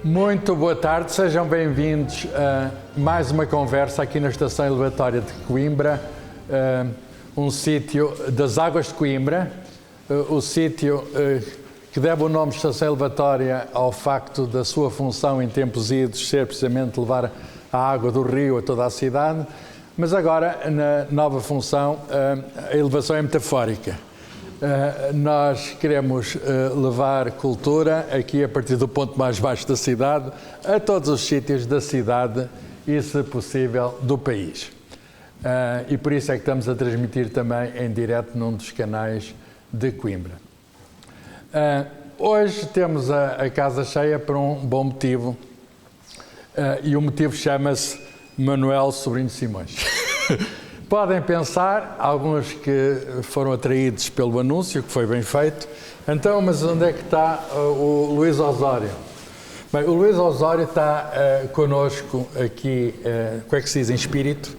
Muito boa tarde, sejam bem-vindos a mais uma conversa aqui na Estação Elevatória de Coimbra, um sítio das Águas de Coimbra, o sítio que deve o nome de Estação Elevatória ao facto da sua função em tempos idos ser precisamente levar a água do rio a toda a cidade, mas agora na nova função a elevação é metafórica. Nós queremos levar cultura aqui a partir do ponto mais baixo da cidade a todos os sítios da cidade e, se possível, do país. E por isso é que estamos a transmitir também em direto num dos canais de Coimbra. Hoje temos a casa cheia por um bom motivo e o motivo chama-se Manuel Sobrinho Simões. Podem pensar, alguns que foram atraídos pelo anúncio, que foi bem feito, então, mas onde é que está o Luís Osório? Bem, o Luís Osório está connosco aqui, como é que se diz, em espírito,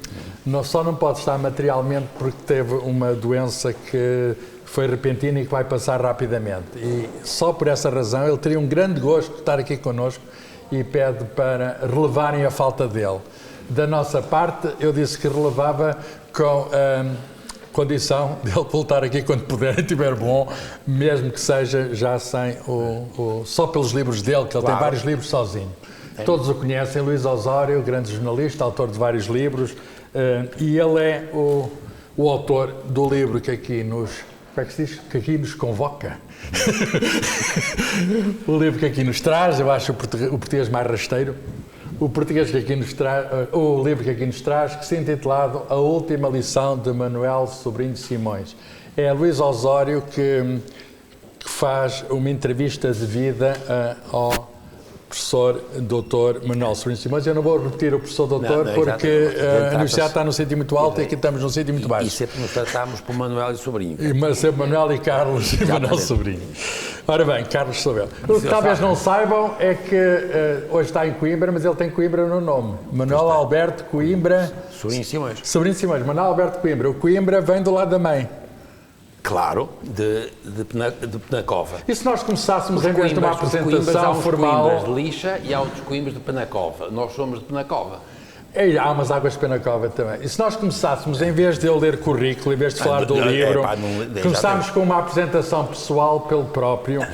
só não pode estar materialmente porque teve uma doença que foi repentina e que vai passar rapidamente. E só por essa razão ele teria um grande gosto de estar aqui connosco e pede para relevarem a falta dele. Da nossa parte, eu disse que relevava com a condição de ele voltar aqui quando puder e estiver bom, mesmo que seja já sem só pelos livros dele, que ele tem vários livros sozinho. Todos o conhecem, Luís Osório, grande jornalista, autor de vários livros, e ele é o autor do livro que aqui nos... Como é que se diz? Que aqui nos convoca. O livro que aqui nos traz, eu acho o português mais rasteiro. O português que aqui nos traz, o livro que aqui nos traz, que se intitulado A Última Lição de Manuel Sobrinho Simões. É Luís Osório que faz uma entrevista de vida ao professor doutor Manuel Sobrinho Simões. Eu não vou repetir o professor doutor porque a universidade está num sítio muito alto e aqui estamos num sítio muito baixo. E sempre nos tratamos por Manuel e Sobrinho. Mas sempre Manuel e Carlos e Manuel Sobrinho. Ora bem, Carlos Sobel. O que talvez não saibam é que hoje está em Coimbra, mas ele tem Coimbra no nome. Manuel Alberto Coimbra... Sobrinho Simões. Sobrinho Simões, Manuel Alberto Coimbra. O Coimbra vem do lado da mãe. Claro, de Penacova. E se nós começássemos, em vez de uma apresentação formal... Há uns Coimbras de Lixa e há outros Coimbras de Penacova. Nós somos de Penacova. E há umas águas de Penacova também. E se nós começássemos, em vez de eu ler currículo, em vez de falar do livro, começámos com uma apresentação pessoal pelo próprio.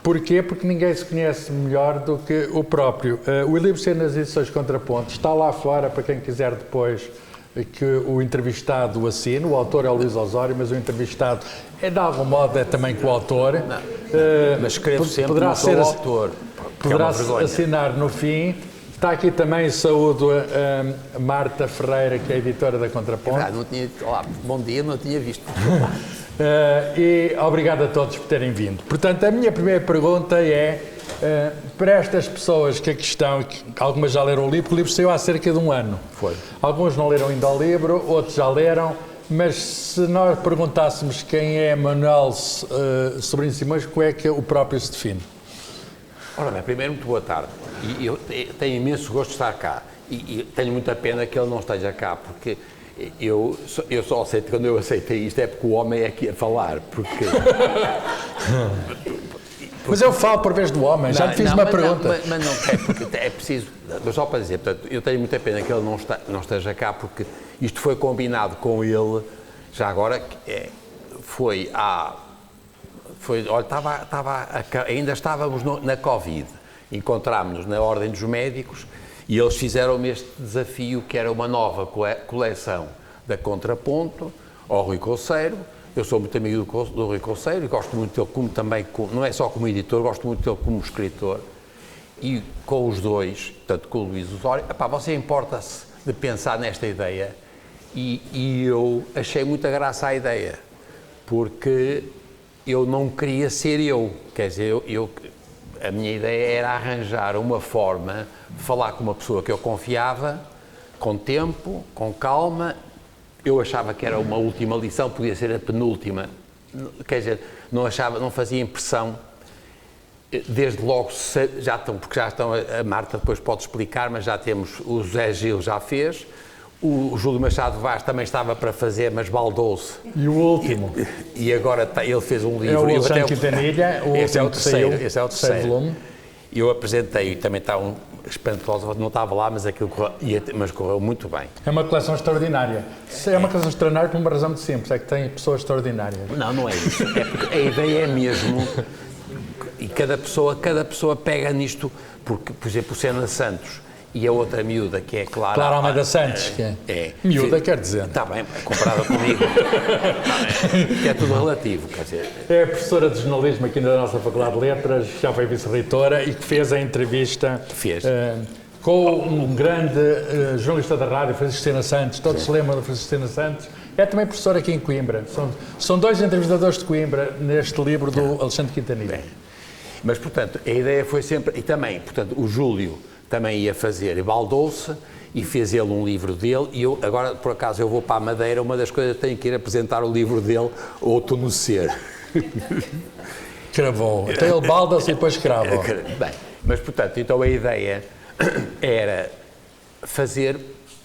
Porquê? Porque ninguém se conhece melhor do que o próprio. O livro Ser nas Edições Contrapontos está lá fora para quem quiser depois que o entrevistado o assine. O autor é o Luís Osório, mas o entrevistado é de algum modo também coautor. Mas escrevo sempre poderá ser o autor. Poderá assinar no fim. Está aqui também, saúdo a Marta Ferreira, que é a editora da Contraponto. Não tinha, olá, bom dia, não tinha visto. E obrigado a todos por terem vindo. Portanto, a minha primeira pergunta é, para estas pessoas que aqui estão, que algumas já leram o livro, porque o livro saiu há cerca de um ano. Foi. Alguns não leram ainda o livro, outros já leram, mas se nós perguntássemos quem é Manuel Sobrinho Simões, como é que o próprio se define? Ora bem, primeiro, muito boa tarde. E eu tenho imenso gosto de estar cá. E tenho muita pena que ele não esteja cá, porque eu só aceito, quando eu aceitei isto, é porque o homem é aqui a falar, porque... Mas eu falo por vez do homem, já te fiz uma pergunta. Mas não é, porque é preciso... Mas só para dizer, portanto, eu tenho muita pena que ele não esteja cá, porque isto foi combinado com ele, já agora, ainda estávamos na Covid, encontrámos-nos na Ordem dos Médicos e eles fizeram-me este desafio, que era uma nova coleção da Contraponto, ao Rui Couceiro. Eu sou muito amigo do Rui Couceiro e gosto muito dele como também, não é só como editor, gosto muito dele como escritor. E com os dois, tanto com o Luís Osório, você importa-se de pensar nesta ideia e eu achei muita graça à ideia, porque eu não queria ser eu, quer dizer, a minha ideia era arranjar uma forma de falar com uma pessoa que eu confiava, com tempo, com calma. Eu achava que era uma última lição, podia ser a penúltima, quer dizer, não fazia impressão. Desde logo, porque já estão, a Marta depois pode explicar, mas já temos, o José Gil já fez, o Júlio Machado Vaz também estava para fazer, mas baldou-se. E o último? E agora ele fez um livro. É o Alexandre Quintanilha, esse é o terceiro volume. Eu apresentei, também estava espantosa, não estava lá, mas aquilo mas correu muito bem. É uma coleção extraordinária. É uma coleção extraordinária por uma razão muito simples, é que tem pessoas extraordinárias. Não é isso. É porque a ideia é mesmo, e cada pessoa pega nisto, porque, por exemplo, o Sena Santos e a outra miúda, que é Clara Almeida Santos, que é. Miúda, quer dizer. Está bem, comparada comigo. É tudo relativo, quer dizer. É a professora de jornalismo aqui na nossa Faculdade de Letras, já foi vice-reitora e que fez a entrevista com um grande jornalista da rádio, Francisco Sena Santos. Todos se lembram do Francisco Sena Santos. É também professor aqui em Coimbra. São dois entrevistadores de Coimbra neste livro do Alexandre Quintanilha. Mas, portanto, a ideia foi sempre... E também, portanto, o Júlio também ia fazer, baldou-se e fez ele um livro dele, e eu, agora, por acaso, eu vou para a Madeira, uma das coisas, tenho que ir apresentar o livro dele, Outono no Ser. Cravou. Então ele balda-se e depois crava. Bem, mas, portanto, então a ideia era fazer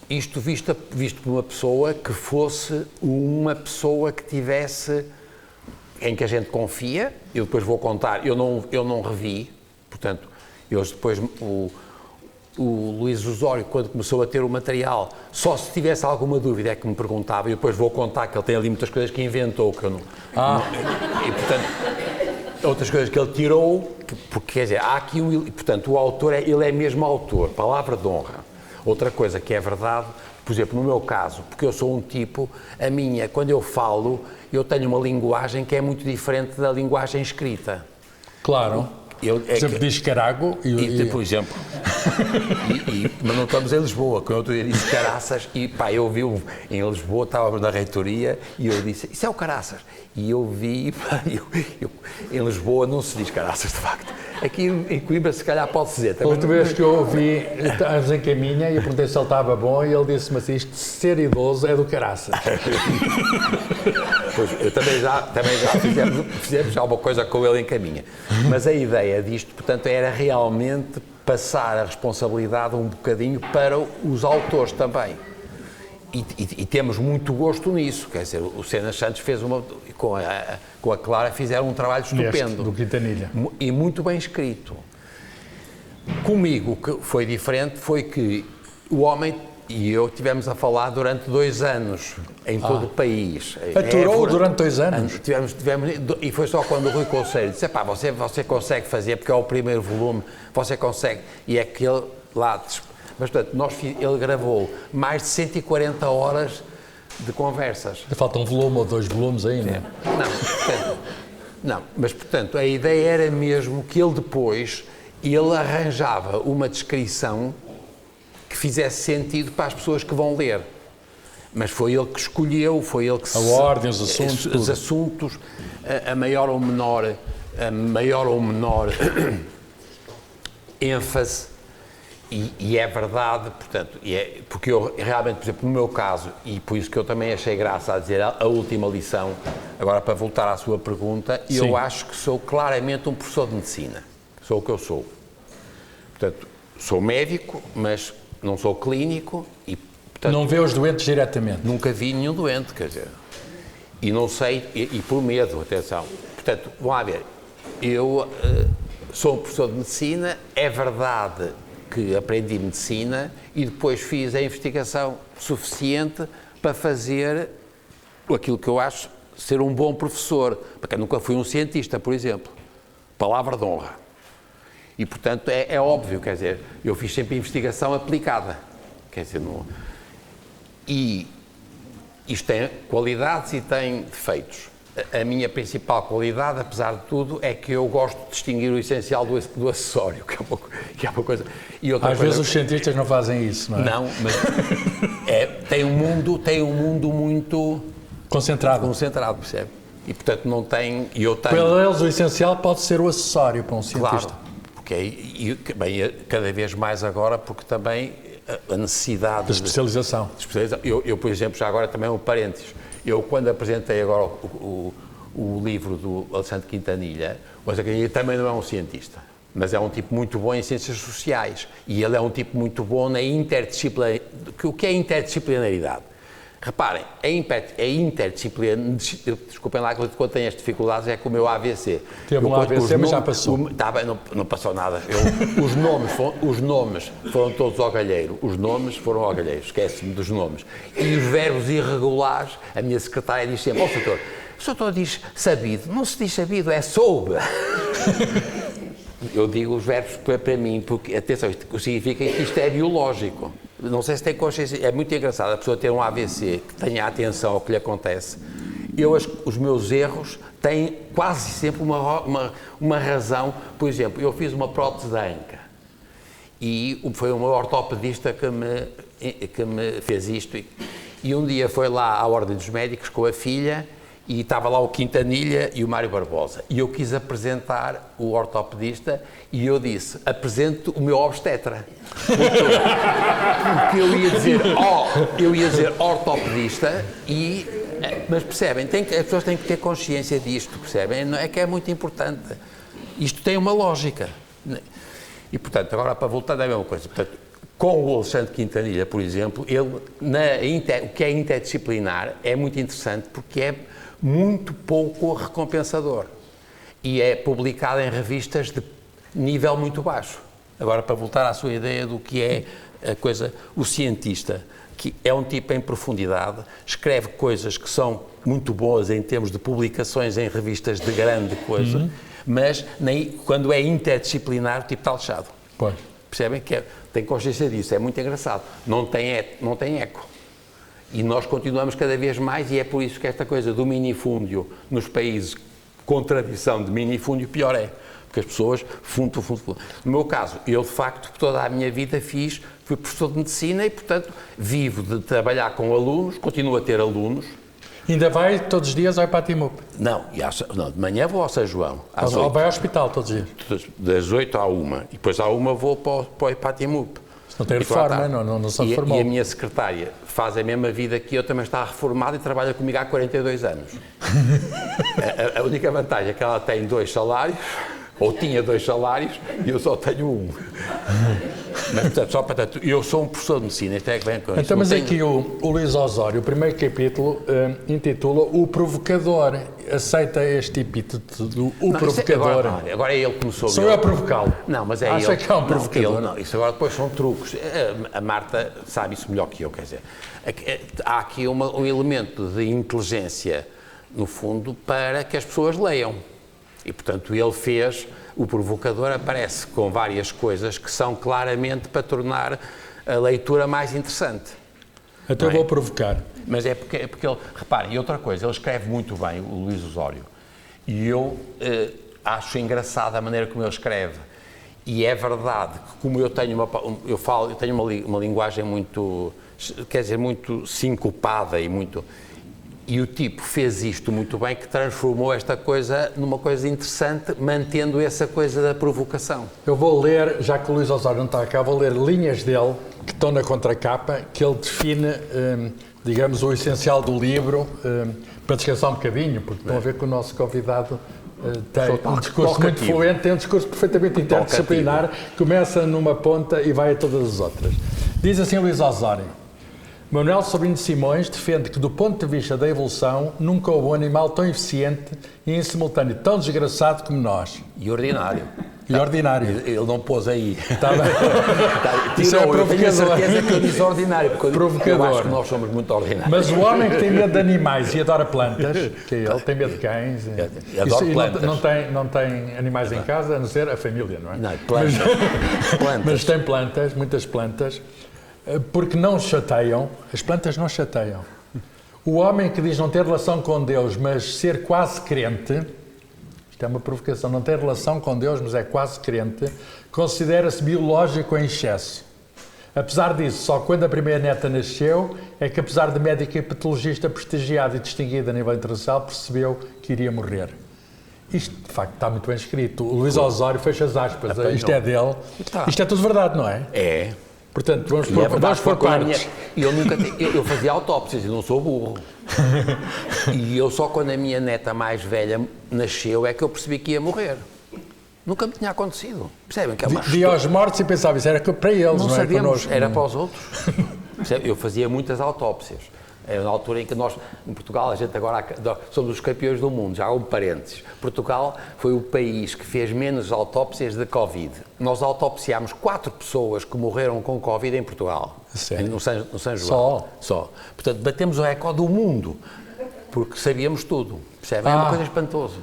isto visto por uma pessoa que fosse uma pessoa que tivesse, em que a gente confia. Eu depois vou contar, eu não revi, portanto, eu depois... O Luís Osório, quando começou a ter o material, só se tivesse alguma dúvida é que me perguntava, e depois vou contar que ele tem ali muitas coisas que inventou, que eu não... E, portanto, outras coisas que ele tirou, porque, quer dizer, há aqui portanto, o autor, ele é mesmo autor, palavra de honra. Outra coisa que é verdade, por exemplo, no meu caso, porque eu sou um tipo, quando eu falo, eu tenho uma linguagem que é muito diferente da linguagem escrita. Claro. Por exemplo, diz carago por exemplo, mas não estamos em Lisboa, quando eu disse caraças, e pá, eu vi em Lisboa, estava na reitoria, e eu disse, isso é o caraças, e eu vi, pá, em Lisboa não se diz caraças, de facto. Aqui em Coimbra, se calhar, pode-se dizer. A outra vez que eu ouvi, estávamos em caminha, e eu perguntei se ele estava bom, e ele disse-me assim, isto de ser idoso é do caraças. Pois, eu também já fizemos alguma coisa com ele em caminha. Mas a ideia disto, portanto, era realmente passar a responsabilidade um bocadinho para os autores também. E temos muito gosto nisso, quer dizer, o Sena Santos fez com a Clara fizeram um trabalho estupendo. Do Quintanilha. E muito bem escrito. Comigo, o que foi diferente foi que o homem e eu tivemos a falar durante 2 anos, em todo o país. Aturou durante 2 anos? Tivemos, e foi só quando o Rui Conselho disse, pá, você consegue fazer, porque é o primeiro volume, você consegue, e é que ele lá... Mas, portanto, ele gravou mais de 140 horas de conversas. Falta um volume ou 2 volumes ainda. Não, mas, portanto, a ideia era mesmo que ele depois, ele arranjava uma descrição que fizesse sentido para as pessoas que vão ler. Mas foi ele que escolheu, foi ele que... A ordem, os assuntos, os assuntos, a maior ou menor ênfase. E é verdade, portanto, porque eu realmente, por exemplo, no meu caso, e por isso que eu também achei graça a dizer a última lição, agora para voltar à sua pergunta, eu acho que sou claramente um professor de medicina. Sou o que eu sou. Portanto, sou médico, mas não sou clínico e, portanto... Não vê os doentes diretamente? Nunca vi nenhum doente, quer dizer. E não sei, e por medo, atenção. Portanto, vão lá ver, eu sou um professor de medicina, é verdade que aprendi medicina e depois fiz a investigação suficiente para fazer aquilo que eu acho ser um bom professor, porque eu nunca fui um cientista, por exemplo. Palavra de honra. E, portanto, é óbvio, quer dizer, eu fiz sempre investigação aplicada. Quer dizer, e isto tem qualidades e tem defeitos. A minha principal qualidade, apesar de tudo, é que eu gosto de distinguir o essencial do acessório, que é uma coisa... E outra Às coisa, vezes os cientistas não fazem isso, não é? Não, mas tem um mundo muito... Concentrado, percebe? E, portanto, não tem... E eu tenho... Para eles, o essencial pode ser o acessório para um cientista. Claro, porque bem, cada vez mais agora, porque também a necessidade... De especialização. Eu, por exemplo, já agora também um parênteses. Eu, quando apresentei agora o livro do Alexandre Quintanilha, o Alexandre Quintanilha também não é um cientista, mas é um tipo muito bom em ciências sociais. E ele é um tipo muito bom na interdisciplinaridade. O que é interdisciplinaridade? Reparem, a interdisciplina, desculpem lá quando tenho as dificuldades, é com o meu AVC. Teve um AVC, mas já passou. Está bem, não passou nada. Os nomes foram todos ao galheiro. Os nomes foram ao galheiro, esquece-me dos nomes. E os verbos irregulares, a minha secretária diz sempre, o doutor diz sabido. Não se diz sabido, é soube. Eu digo os verbos para mim, porque, atenção, isto significa que isto é biológico. Não sei se tem consciência, é muito engraçado a pessoa ter um AVC, que tenha atenção ao que lhe acontece. Os meus erros têm quase sempre uma razão. Por exemplo, eu fiz uma prótese da anca e foi uma ortopedista que me fez isto. E um dia foi lá à Ordem dos Médicos com a filha e estava lá o Quintanilha e o Mário Barbosa. E eu quis apresentar o ortopedista e eu disse, apresento o meu obstetra. Porque eu ia dizer ortopedista mas percebem, as pessoas têm que ter consciência disto, percebem? É que é muito importante. Isto tem uma lógica. E, portanto, agora para voltar é a mesma coisa. Portanto, com o Alexandre Quintanilha, por exemplo, o que é interdisciplinar é muito interessante porque é muito pouco recompensador e é publicado em revistas de nível muito baixo. Agora, para voltar à sua ideia do que é a coisa, o cientista, que é um tipo em profundidade, escreve coisas que são muito boas em termos de publicações em revistas de grande coisa, mas quando é interdisciplinar, o tipo está lixado. Pois. Percebem? Tem consciência disso, é muito engraçado. Não tem eco. E nós continuamos cada vez mais, e é por isso que esta coisa do minifúndio nos países com tradição de minifúndio, pior é. Porque as pessoas fundo. No meu caso, eu de facto, toda a minha vida fui professor de medicina e, portanto, vivo de trabalhar com alunos, continuo a ter alunos. Ainda vai todos os dias ao Ipatimup? Não, de manhã vou ao São João. Ou vai ao hospital todos os dias? Das 8 à 1. E depois à 1 vou para o Ipatimup. Não tem reforma, não se reformou. E a minha secretária faz a mesma vida que eu, também está reformada e trabalha comigo há 42 anos. A única vantagem é que ela tem 2 salários, ou tinha 2 salários, e eu só tenho 1. Mas, portanto, eu sou um professor de medicina, isto é que vem com isso. Então, mas aqui o Luís Osório, o primeiro capítulo, intitula O Provocador. Aceita este epíteto do Provocador? Agora é ele que começou. Sou eu a provocá-lo? Não, mas é Acha ele. que é um provocador? Não, isso agora depois são truques. A Marta sabe isso melhor que eu, quer dizer. Há aqui um elemento de inteligência, no fundo, para que as pessoas leiam. E, portanto, ele fez... O Provocador aparece com várias coisas que são claramente para tornar a leitura mais interessante. Então eu vou provocar. Mas é porque ele... Reparem, e outra coisa, ele escreve muito bem, o Luís Osório, e eu acho engraçada a maneira como ele escreve. E é verdade que, como eu tenho uma linguagem muito, quer dizer, muito sincopada e muito... E o tipo fez isto muito bem, que transformou esta coisa numa coisa interessante, mantendo essa coisa da provocação. Eu vou ler, já que o Luís Osório não está cá, vou ler linhas dele, que estão na contracapa, que ele define, digamos, o essencial do livro, para descansar um bocadinho, porque estão a ver que o nosso convidado tem um discurso muito fluente, tem um discurso perfeitamente interdisciplinar, começa numa ponta e vai a todas as outras. Diz assim Luís Osório: Manuel Sobrinho de Simões defende que, do ponto de vista da evolução, nunca houve um animal tão eficiente e, em simultâneo, tão desgraçado como nós. E ordinário. E ordinário. Ele não pôs aí. Está bem. Isso é provocador. Eu tenho a certeza que eu disse ordinário, porque eu acho que nós somos muito ordinários. Mas o homem que tem medo de animais e adora plantas, que é ele, tem medo de cães. Adora plantas. Não tem animais em casa, a não ser a família, não é? Não, plantas. Mas tem plantas, muitas plantas. Porque não chateiam, as plantas não chateiam. O homem que diz não ter relação com Deus, mas ser quase crente, isto é uma provocação, não ter relação com Deus, mas é quase crente, considera-se biológico em excesso. Apesar disso, só quando a primeira neta nasceu, é que, apesar de médico e patologista prestigiado e distinguido a nível internacional, percebeu que iria morrer. Isto, de facto, está muito bem escrito. O Luís Osório fecha as aspas, isto é dele. Isto é tudo verdade, não é? É. Portanto, vamos por partes. Eu fazia autópsias e não sou burro. E eu só quando a minha neta mais velha nasceu é que eu percebi que ia morrer. Nunca me tinha acontecido. Percebem que é uma via aos mortos e pensava, isso era para eles, não sabíamos, é connosco. Era para os outros. Eu fazia muitas autópsias. É na altura em que nós, em Portugal, a gente agora somos os campeões do mundo, já há um parênteses. Portugal foi o país que fez menos autópsias de Covid. Nós autopsiámos 4 pessoas que morreram com Covid em Portugal. Sério? No São João. Só. Portanto, batemos o recorde do mundo, porque sabíamos tudo. Percebem? É uma coisa espantosa.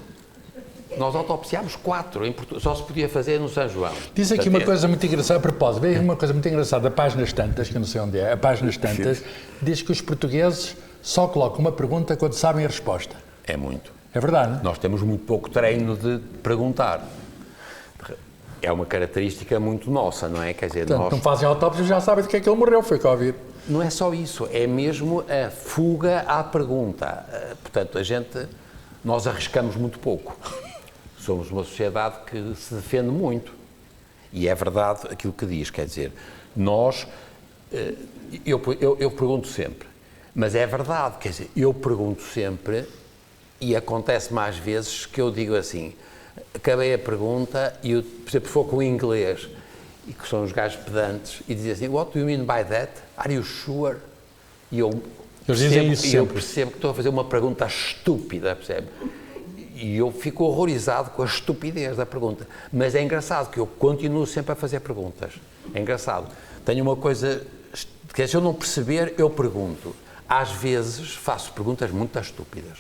Nós autopsiámos 4, só se podia fazer no São João. Diz aqui uma coisa muito engraçada, a propósito, veio uma coisa muito engraçada, a Páginas Tantas, que eu não sei onde é, a Páginas Tantas, diz que os portugueses só colocam uma pergunta quando sabem a resposta. É muito. É verdade, não é? Nós temos muito pouco treino de perguntar. É uma característica muito nossa, não é? Quer dizer, Portanto, não fazem autópsia, já sabem de que é que ele morreu, foi Covid. Não é só isso, é mesmo a fuga à pergunta. Portanto, nós arriscamos muito pouco. Somos uma sociedade que se defende muito. E é verdade aquilo que diz, quer dizer, eu pergunto sempre, mas é verdade, quer dizer, eu pergunto sempre e acontece mais vezes que eu digo assim, acabei a pergunta e eu, por exemplo, for com o inglês, e que são os gajos pedantes, e dizem assim, what do you mean by that? Are you sure? E eu percebo que estou a fazer uma pergunta estúpida, percebe? E eu fico horrorizado com a estupidez da pergunta. Mas é engraçado que eu continuo sempre a fazer perguntas. É engraçado. Tenho uma coisa, que se eu não perceber, eu pergunto. Às vezes faço perguntas muito estúpidas.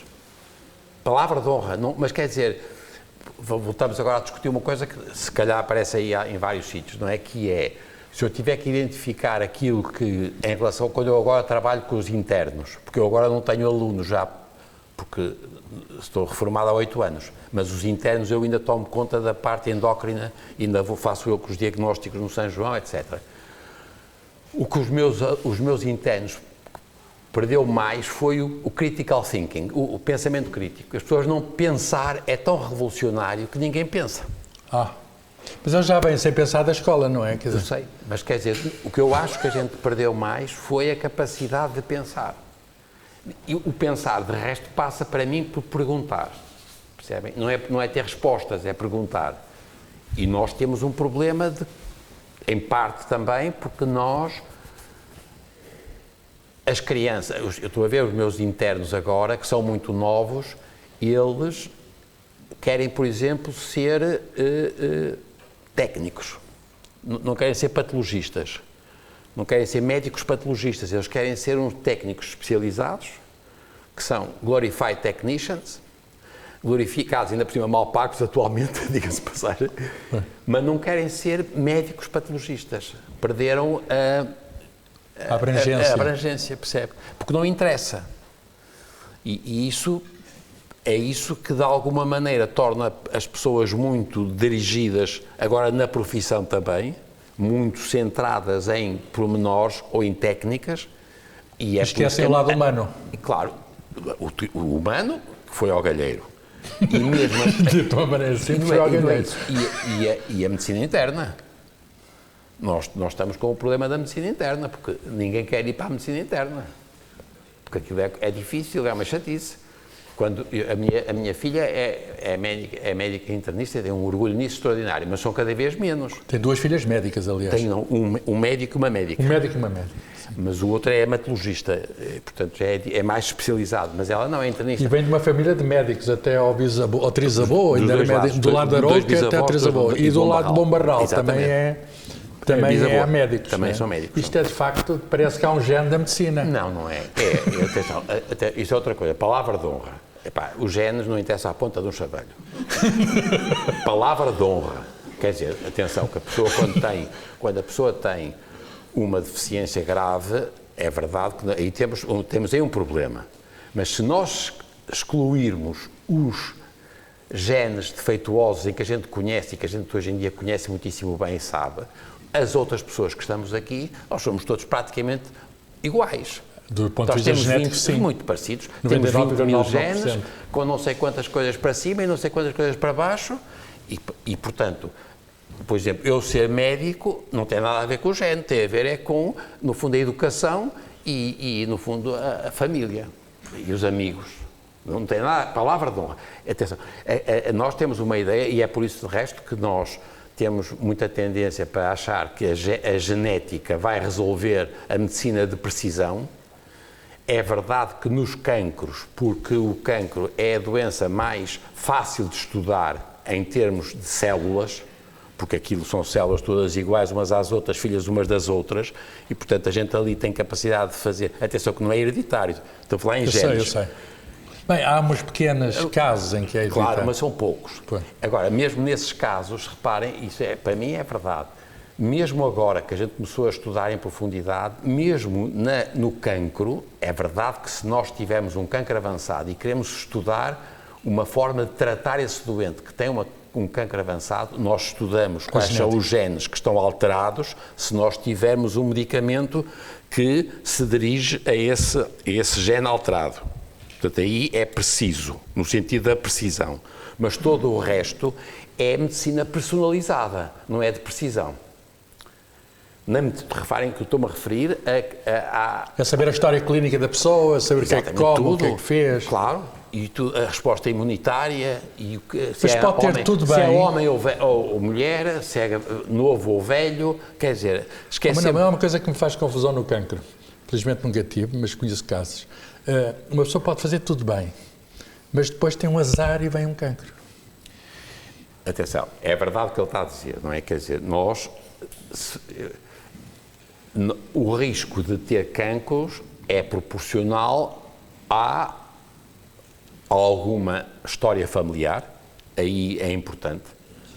Palavra de honra, não, mas quer dizer, voltamos agora a discutir uma coisa que se calhar aparece aí em vários sítios, não é? Que é, se eu tiver que identificar aquilo que, em relação, quando eu agora trabalho com os internos, porque eu agora não tenho alunos já, porque estou reformado há 8 anos, mas os internos eu ainda tomo conta da parte endócrina, ainda faço eu com os diagnósticos no São João, etc. O que os meus internos perdeu mais foi o critical thinking, o pensamento crítico. As pessoas não pensar é tão revolucionário que ninguém pensa. Mas eu já bem sem pensar da escola, não é? Quer dizer, eu sei, mas quer dizer, o que eu acho que a gente perdeu mais foi a capacidade de pensar. E o pensar, de resto, passa para mim por perguntar, percebem? Não é ter respostas, é perguntar. E nós temos um problema, em parte também, porque as crianças, eu estou a ver os meus internos agora, que são muito novos, eles querem, por exemplo, ser técnicos, não querem ser patologistas. Não querem ser médicos patologistas, eles querem ser uns técnicos especializados, que são glorified technicians, glorificados, ainda por cima mal pagos atualmente, diga-se passagem, mas não querem ser médicos patologistas. Perderam a abrangência, percebe? Porque não interessa. E isso é isso que, de alguma maneira, torna as pessoas muito dirigidas, agora na profissão também, muito centradas em pormenores ou em técnicas. E esquecem o lado humano. E, claro, o humano que foi ao galheiro. E mesmo de tua maneira, sempre foi ao galheiro. E a medicina interna. Nós estamos com o problema da medicina interna, porque ninguém quer ir para a medicina interna. Porque aquilo é difícil, é uma chatice. Quando a minha filha é médica internista, tem um orgulho nisso extraordinário, mas são cada vez menos. Tem 2 filhas médicas, aliás. Tem um médico e uma médica. Um médico e uma médica. Mas o outro é hematologista, portanto é mais especializado, mas ela não é internista. E vem de uma família de médicos, até ao bisavô, ao trisavô, ainda era médico, do lado da Arouca até ao trisavô. E do lado de Bombarral também é médicos. Também são médicos. Isto é, de facto, parece que há um gene da medicina. Não é. Atenção, isto é outra coisa, palavra de honra. Epá, os genes não interessam à ponta de um chaveiro. Palavra de honra. Quer dizer, atenção, que a pessoa quando a pessoa tem uma deficiência grave, é verdade que aí temos aí um problema. Mas se nós excluirmos os genes defeituosos em que a gente conhece e que a gente hoje em dia conhece muitíssimo bem e sabe, as outras pessoas que estamos aqui, nós somos todos praticamente iguais. Do ponto de vista genético, sim. Muito parecidos. Temos 20 mil genes, com não sei quantas coisas para cima e não sei quantas coisas para baixo, e portanto, por exemplo, eu ser médico não tem nada a ver com o gene, tem a ver com, no fundo, a educação e no fundo, a família e os amigos. Não tem nada, palavra de honra. Atenção, nós temos uma ideia, e é por isso, de resto, que nós temos muita tendência para achar que a genética vai resolver a medicina de precisão. É verdade que nos cancros, porque o cancro é a doença mais fácil de estudar em termos de células, porque aquilo são células todas iguais umas às outras, filhas umas das outras, e portanto a gente ali tem capacidade de fazer, atenção que não é hereditário, estou a falar em genes. Eu sei. Bem, há uns pequenos casos em que é hereditário. Claro, mas são poucos. Pois. Agora, mesmo nesses casos, reparem, isso para mim é verdade, mesmo agora que a gente começou a estudar em profundidade, mesmo no cancro, é verdade que se nós tivermos um cancro avançado e queremos estudar uma forma de tratar esse doente que tem um cancro avançado, nós estudamos quais são os genes que estão alterados se nós tivermos um medicamento que se dirige a esse gene alterado. Portanto, aí é preciso, no sentido da precisão. Mas todo o resto é medicina personalizada, não é de precisão. Reparem que eu estou-me a referir a saber a história clínica da pessoa, saber o que é que come, tudo, o que é que fez. Claro, e a resposta imunitária, e mas pode ter tudo bem. Se é homem ou mulher, se é novo ou velho, quer dizer, esquece. Mas não é uma coisa que me faz confusão no cancro. Felizmente nunca tive, mas conheço casos. Uma pessoa pode fazer tudo bem, mas depois tem um azar e vem um cancro. Atenção, é verdade o que ele está a dizer, não é? Quer dizer, o risco de ter cancros é proporcional a alguma história familiar, aí é importante.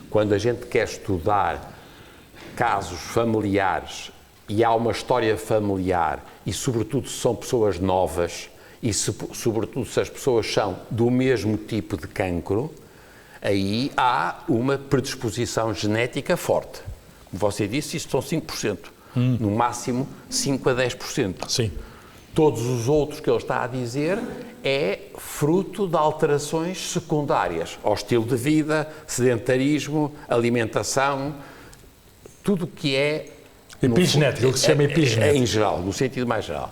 Quando a gente quer estudar casos familiares e há uma história familiar e, sobretudo, se são pessoas novas e, sobretudo, se as pessoas são do mesmo tipo de cancro, aí há uma predisposição genética forte. Como você disse, isso são 5%. No máximo 5 a 10%. Sim. Todos os outros que ele está a dizer é fruto de alterações secundárias ao estilo de vida, sedentarismo, alimentação, tudo o que é... Epigenético, o que se chama epigenético. Em geral, no sentido mais geral.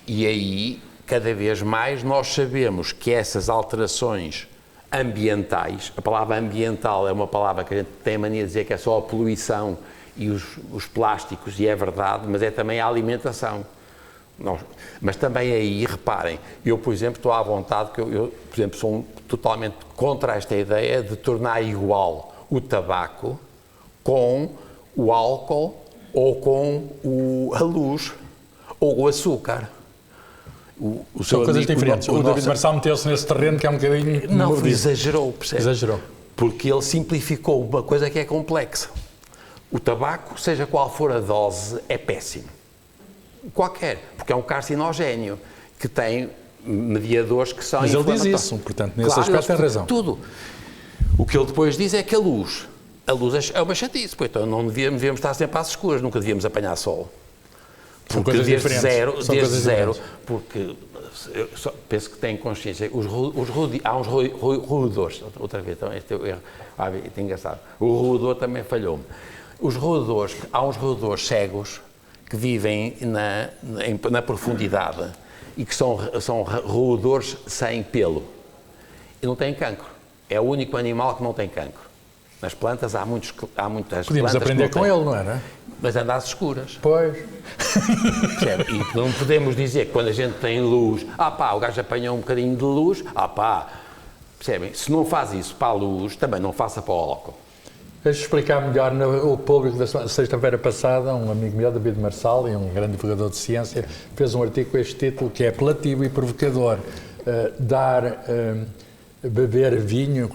E aí, cada vez mais, nós sabemos que essas alterações ambientais, a palavra ambiental é uma palavra que a gente tem a mania de dizer que é só a poluição e os plásticos, e é verdade, mas é também a alimentação. Mas também aí, reparem, eu, por exemplo, estou à vontade, que eu por exemplo, sou totalmente contra esta ideia de tornar igual o tabaco com o álcool ou com a luz ou o açúcar. São coisas diferentes. O David Marçal meteu-se nesse terreno que é um bocadinho... Não, exagerou, percebe? Exagerou. Porque ele simplificou uma coisa que é complexa. O tabaco, seja qual for a dose, é péssimo. Qualquer, porque é um carcinogénio que tem mediadores que são inflamatórios. Mas ele diz isso, portanto, nesse aspecto tem razão. Tudo. O que ele depois diz é que a luz é uma chatice, pois então não devíamos estar sempre às escuras, nunca devíamos apanhar sol. São coisas diferentes. Desde zero, porque eu penso que têm consciência. Há uns roedores, outra vez, então este é o erro, é engraçado. O roedor também falhou-me. Há uns roedores cegos que vivem na profundidade e que são roedores sem pelo e não têm cancro. É o único animal que não tem cancro. Nas plantas há muitas Podíamos plantas aprender que com ele, não é? Mas anda às escuras. Pois. E não podemos dizer que quando a gente tem luz, o gajo apanhou um bocadinho de luz, percebem? Se não faz isso para a luz, também não faça para o álcool. Deixa-me explicar melhor no público da sexta-feira passada, um amigo meu, David Marçal, e um grande divulgador de ciência, fez um artigo com este título que é apelativo e provocador. Beber vinho,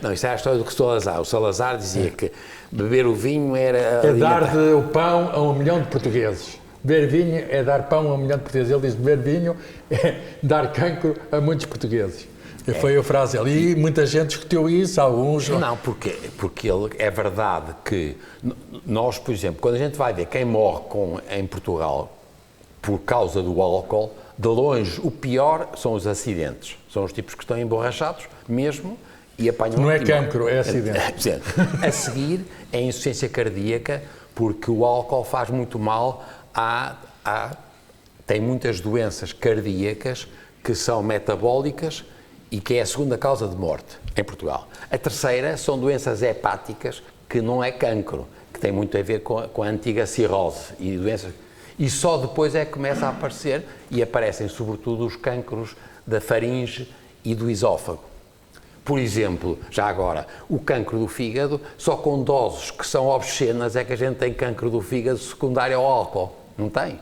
Não, isso é a história do Salazar. O Salazar dizia que beber o vinho era... dar o pão a 1 milhão de portugueses. Beber vinho é dar pão a 1 milhão de portugueses. Ele diz beber vinho é dar cancro a muitos portugueses. Foi a frase dele. E muita gente discutiu isso, alguns... Não, porque é verdade que nós, por exemplo, quando a gente vai ver quem morre em Portugal por causa do álcool, de longe, o pior são os acidentes. São os tipos que estão emborrachados mesmo e apanham... Não é cancro, é acidente. A seguir é insuficiência cardíaca, porque o álcool faz muito mal tem muitas doenças cardíacas que são metabólicas e que é a segunda causa de morte em Portugal. A terceira são doenças hepáticas, que não é cancro, que tem muito a ver com a antiga cirrose e doenças... E só depois é que começa a aparecer, e aparecem sobretudo os cancros da faringe e do esófago. Por exemplo, já agora, o cancro do fígado, só com doses que são obscenas é que a gente tem cancro do fígado secundário ao álcool. Não tem.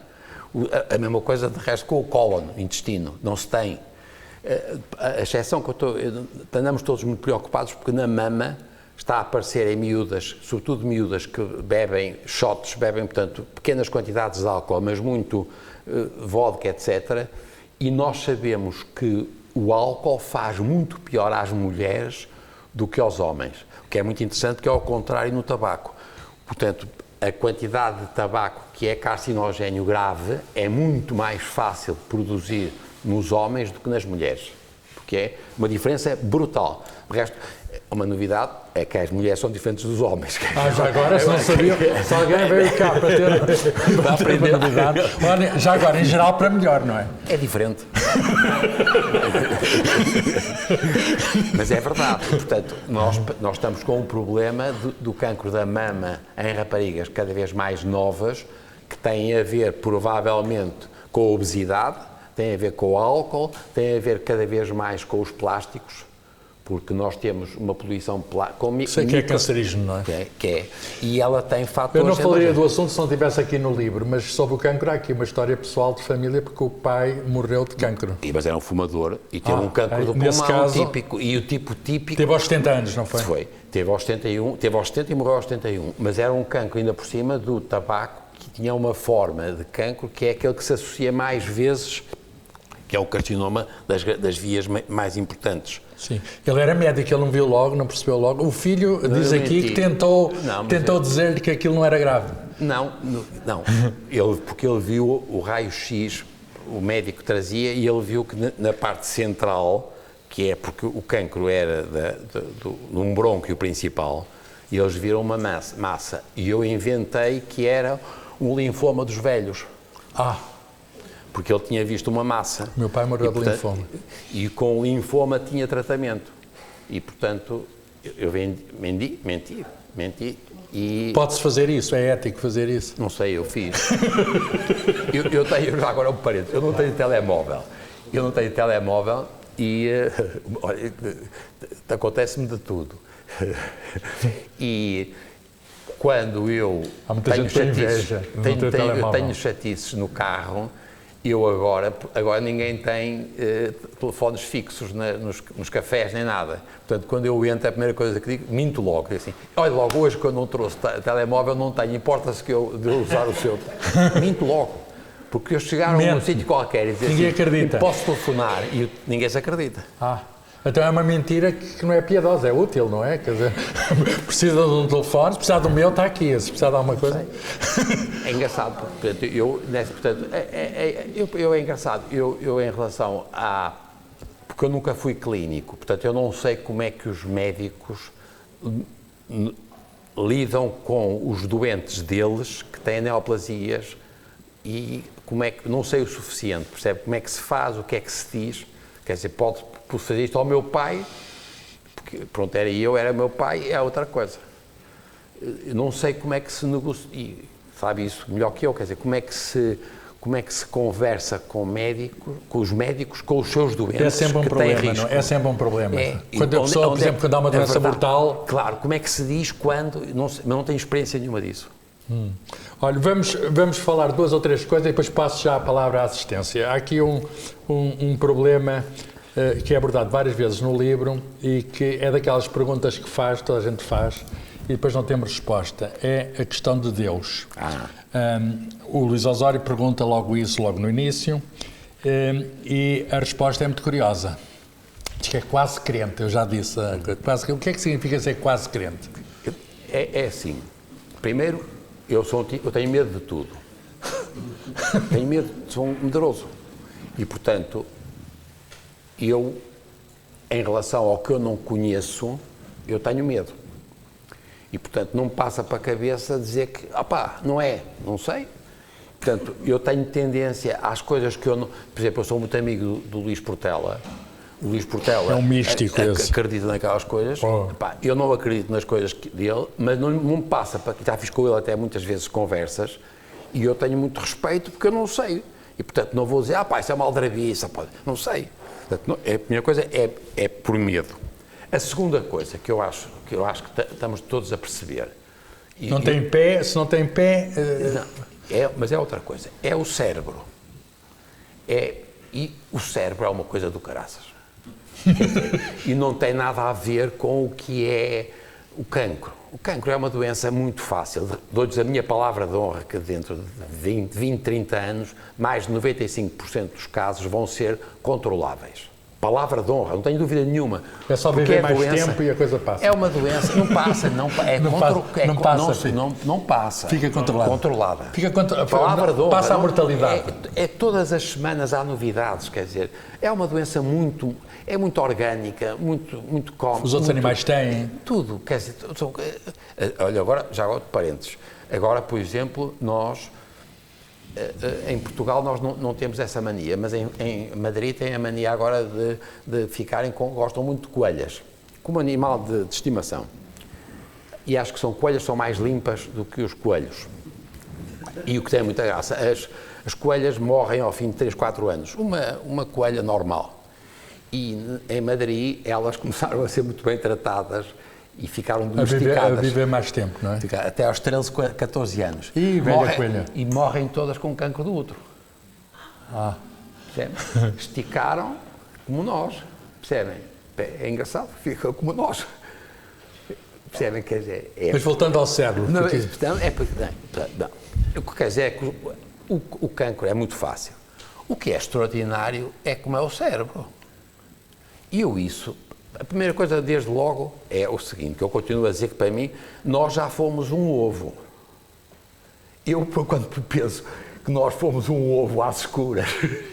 A mesma coisa, de resto, com o cólon, intestino. Não se tem. A exceção que andamos todos muito preocupados, porque na mama está a aparecer em miúdas, sobretudo miúdas que bebem shots, bebem, portanto, pequenas quantidades de álcool, mas muito vodka, etc. E nós sabemos que o álcool faz muito pior às mulheres do que aos homens, o que é muito interessante, que é ao contrário no tabaco. Portanto, a quantidade de tabaco que é carcinogénio grave é muito mais fácil de produzir nos homens do que nas mulheres, porque é uma diferença brutal. O resto, uma novidade é que as mulheres são diferentes dos homens. Já agora, se não sabiam, se alguém veio cá para ter uma novidade, olha, já agora, em geral, para melhor, não é? É diferente. Mas é verdade. Portanto, nós estamos com um problema do cancro da mama em raparigas cada vez mais novas, que tem a ver, provavelmente, com a obesidade, tem a ver com o álcool, tem a ver cada vez mais com os plásticos, porque nós temos uma poluição plástica. Sei que é cancerígeno, não é? Que é. E ela tem fatores... Eu não falaria do assunto se não estivesse aqui no livro, mas sobre o cancro há aqui uma história pessoal de família, porque o pai morreu de cancro. Mas era um fumador e teve um cancro do nesse pulmão caso, típico. E o tipo típico... Teve aos 70 anos, não foi? Foi. Teve aos 70 e morreu aos 71. Mas era um cancro ainda por cima do tabaco, que tinha uma forma de cancro que é aquele que se associa mais vezes, que é o carcinoma das vias mais importantes. Sim. Ele era médico, ele não viu logo, não percebeu logo. O filho diz aqui que tentou dizer-lhe que aquilo não era grave. Não. Porque ele viu o raio-x, o médico trazia, e ele viu que na parte central, que é porque o cancro era de um brônquio principal, e eles viram uma massa. E eu inventei que era um linfoma dos velhos. Porque ele tinha visto uma massa. Meu pai morreu de linfoma. E com o linfoma tinha tratamento. E, portanto, eu menti. E... Pode-se fazer isso? É ético fazer isso? Não sei, eu fiz. eu tenho, agora um parênteses, eu não tenho telemóvel. E acontece-me de tudo. E quando eu tenho chatices no carro, agora ninguém tem telefones fixos nos cafés nem nada. Portanto, quando eu entro, a primeira coisa que digo, minto logo. Digo assim, olha, logo hoje que eu não trouxe telemóvel, não tenho, importa-se de eu usar o seu. Minto logo. Porque eu chegar a um sítio qualquer e dizer ninguém assim, acredita. Posso telefonar, e ninguém se acredita. Então é uma mentira que não é piedosa, é útil, não é? Quer dizer, precisa de um telefone, se precisar do meu, está aqui, se precisar de alguma coisa... É engraçado, portanto, é engraçado, eu em relação a... Porque eu nunca fui clínico, portanto, eu não sei como é que os médicos lidam com os doentes deles que têm neoplasias e como é que... Não sei o suficiente, percebe? Como é que se faz, o que é que se diz, quer dizer, pode fazer isto ao meu pai, porque, pronto, era meu pai, é outra coisa. Eu não sei como é que se negocia, e sabe isso melhor que eu, quer dizer, como é que se conversa com os médicos, com os seus doentes. É sempre um problema, não é? É sempre um problema. Quando a pessoa, por exemplo, quando há uma doença mortal... Claro, como é que se diz quando... Não tenho experiência nenhuma disso. Olha, vamos falar duas ou três coisas e depois passo já a palavra à assistência. Há aqui um problema que é abordado várias vezes no livro e que é daquelas perguntas que toda a gente faz e depois não temos resposta. É a questão de Deus. O Luís Osório pergunta logo no início e a resposta é muito curiosa. Diz que é quase crente, eu já disse. O que é que significa ser quase crente? É assim. Primeiro, eu tenho medo de tudo. Tenho medo, sou medroso. E, portanto, em relação ao que eu não conheço, eu tenho medo. E, portanto, não me passa para a cabeça dizer que, não sei. Portanto, eu tenho tendência às coisas que eu não... Por exemplo, eu sou muito amigo do Luís Portela. O Luís Portela é um místico acredita naquelas coisas. Eu não acredito nas coisas dele, mas não me passa para... Já fiz com ele até muitas vezes conversas E eu tenho muito respeito porque eu não sei. E, portanto, não vou dizer, isso é uma aldrabice, não sei. Portanto, a primeira coisa é por medo. A segunda coisa que eu acho que estamos todos a perceber... Se não tem pé... Não, mas é outra coisa. É o cérebro. E o cérebro é uma coisa do caraças. E não tem nada a ver com o que é o cancro. O cancro é uma doença muito fácil. Dou-lhes a minha palavra de honra que dentro de 20, 30 anos, mais de 95% dos casos vão ser controláveis. Palavra de honra, não tenho dúvida nenhuma. É só viver mais tempo e a coisa passa. É uma doença, não passa, não passa. Fica controlada. Palavra de honra. Passa a mortalidade. Todas as semanas há novidades, quer dizer, é uma doença muito orgânica, muito cómoda. Os outros animais têm. Tudo, quer dizer, olha, agora de parênteses, agora, por exemplo, nós, em Portugal nós não temos essa mania, mas em Madrid tem a mania agora de gostam muito de coelhas, como animal de estimação. E acho que coelhas são mais limpas do que os coelhos. E o que tem muita graça, as coelhas morrem ao fim de 3, 4 anos. Uma coelha normal. E em Madrid elas começaram a ser muito bem tratadas e ficaram domesticadas. A viver mais tempo, não é? Até aos 13, 14 anos. E velha coelha. E morrem todas com cancro do útero. Percebem? Esticaram como nós. Percebem? É engraçado, fica como nós. Percebem? Quer dizer, Mas voltando ao cérebro. Não, o que quer dizer é que o cancro é muito fácil. O que é extraordinário é como é o cérebro. A primeira coisa, desde logo, é o seguinte, que eu continuo a dizer que, para mim, nós já fomos um ovo. Eu, quando penso que nós fomos um ovo às escuras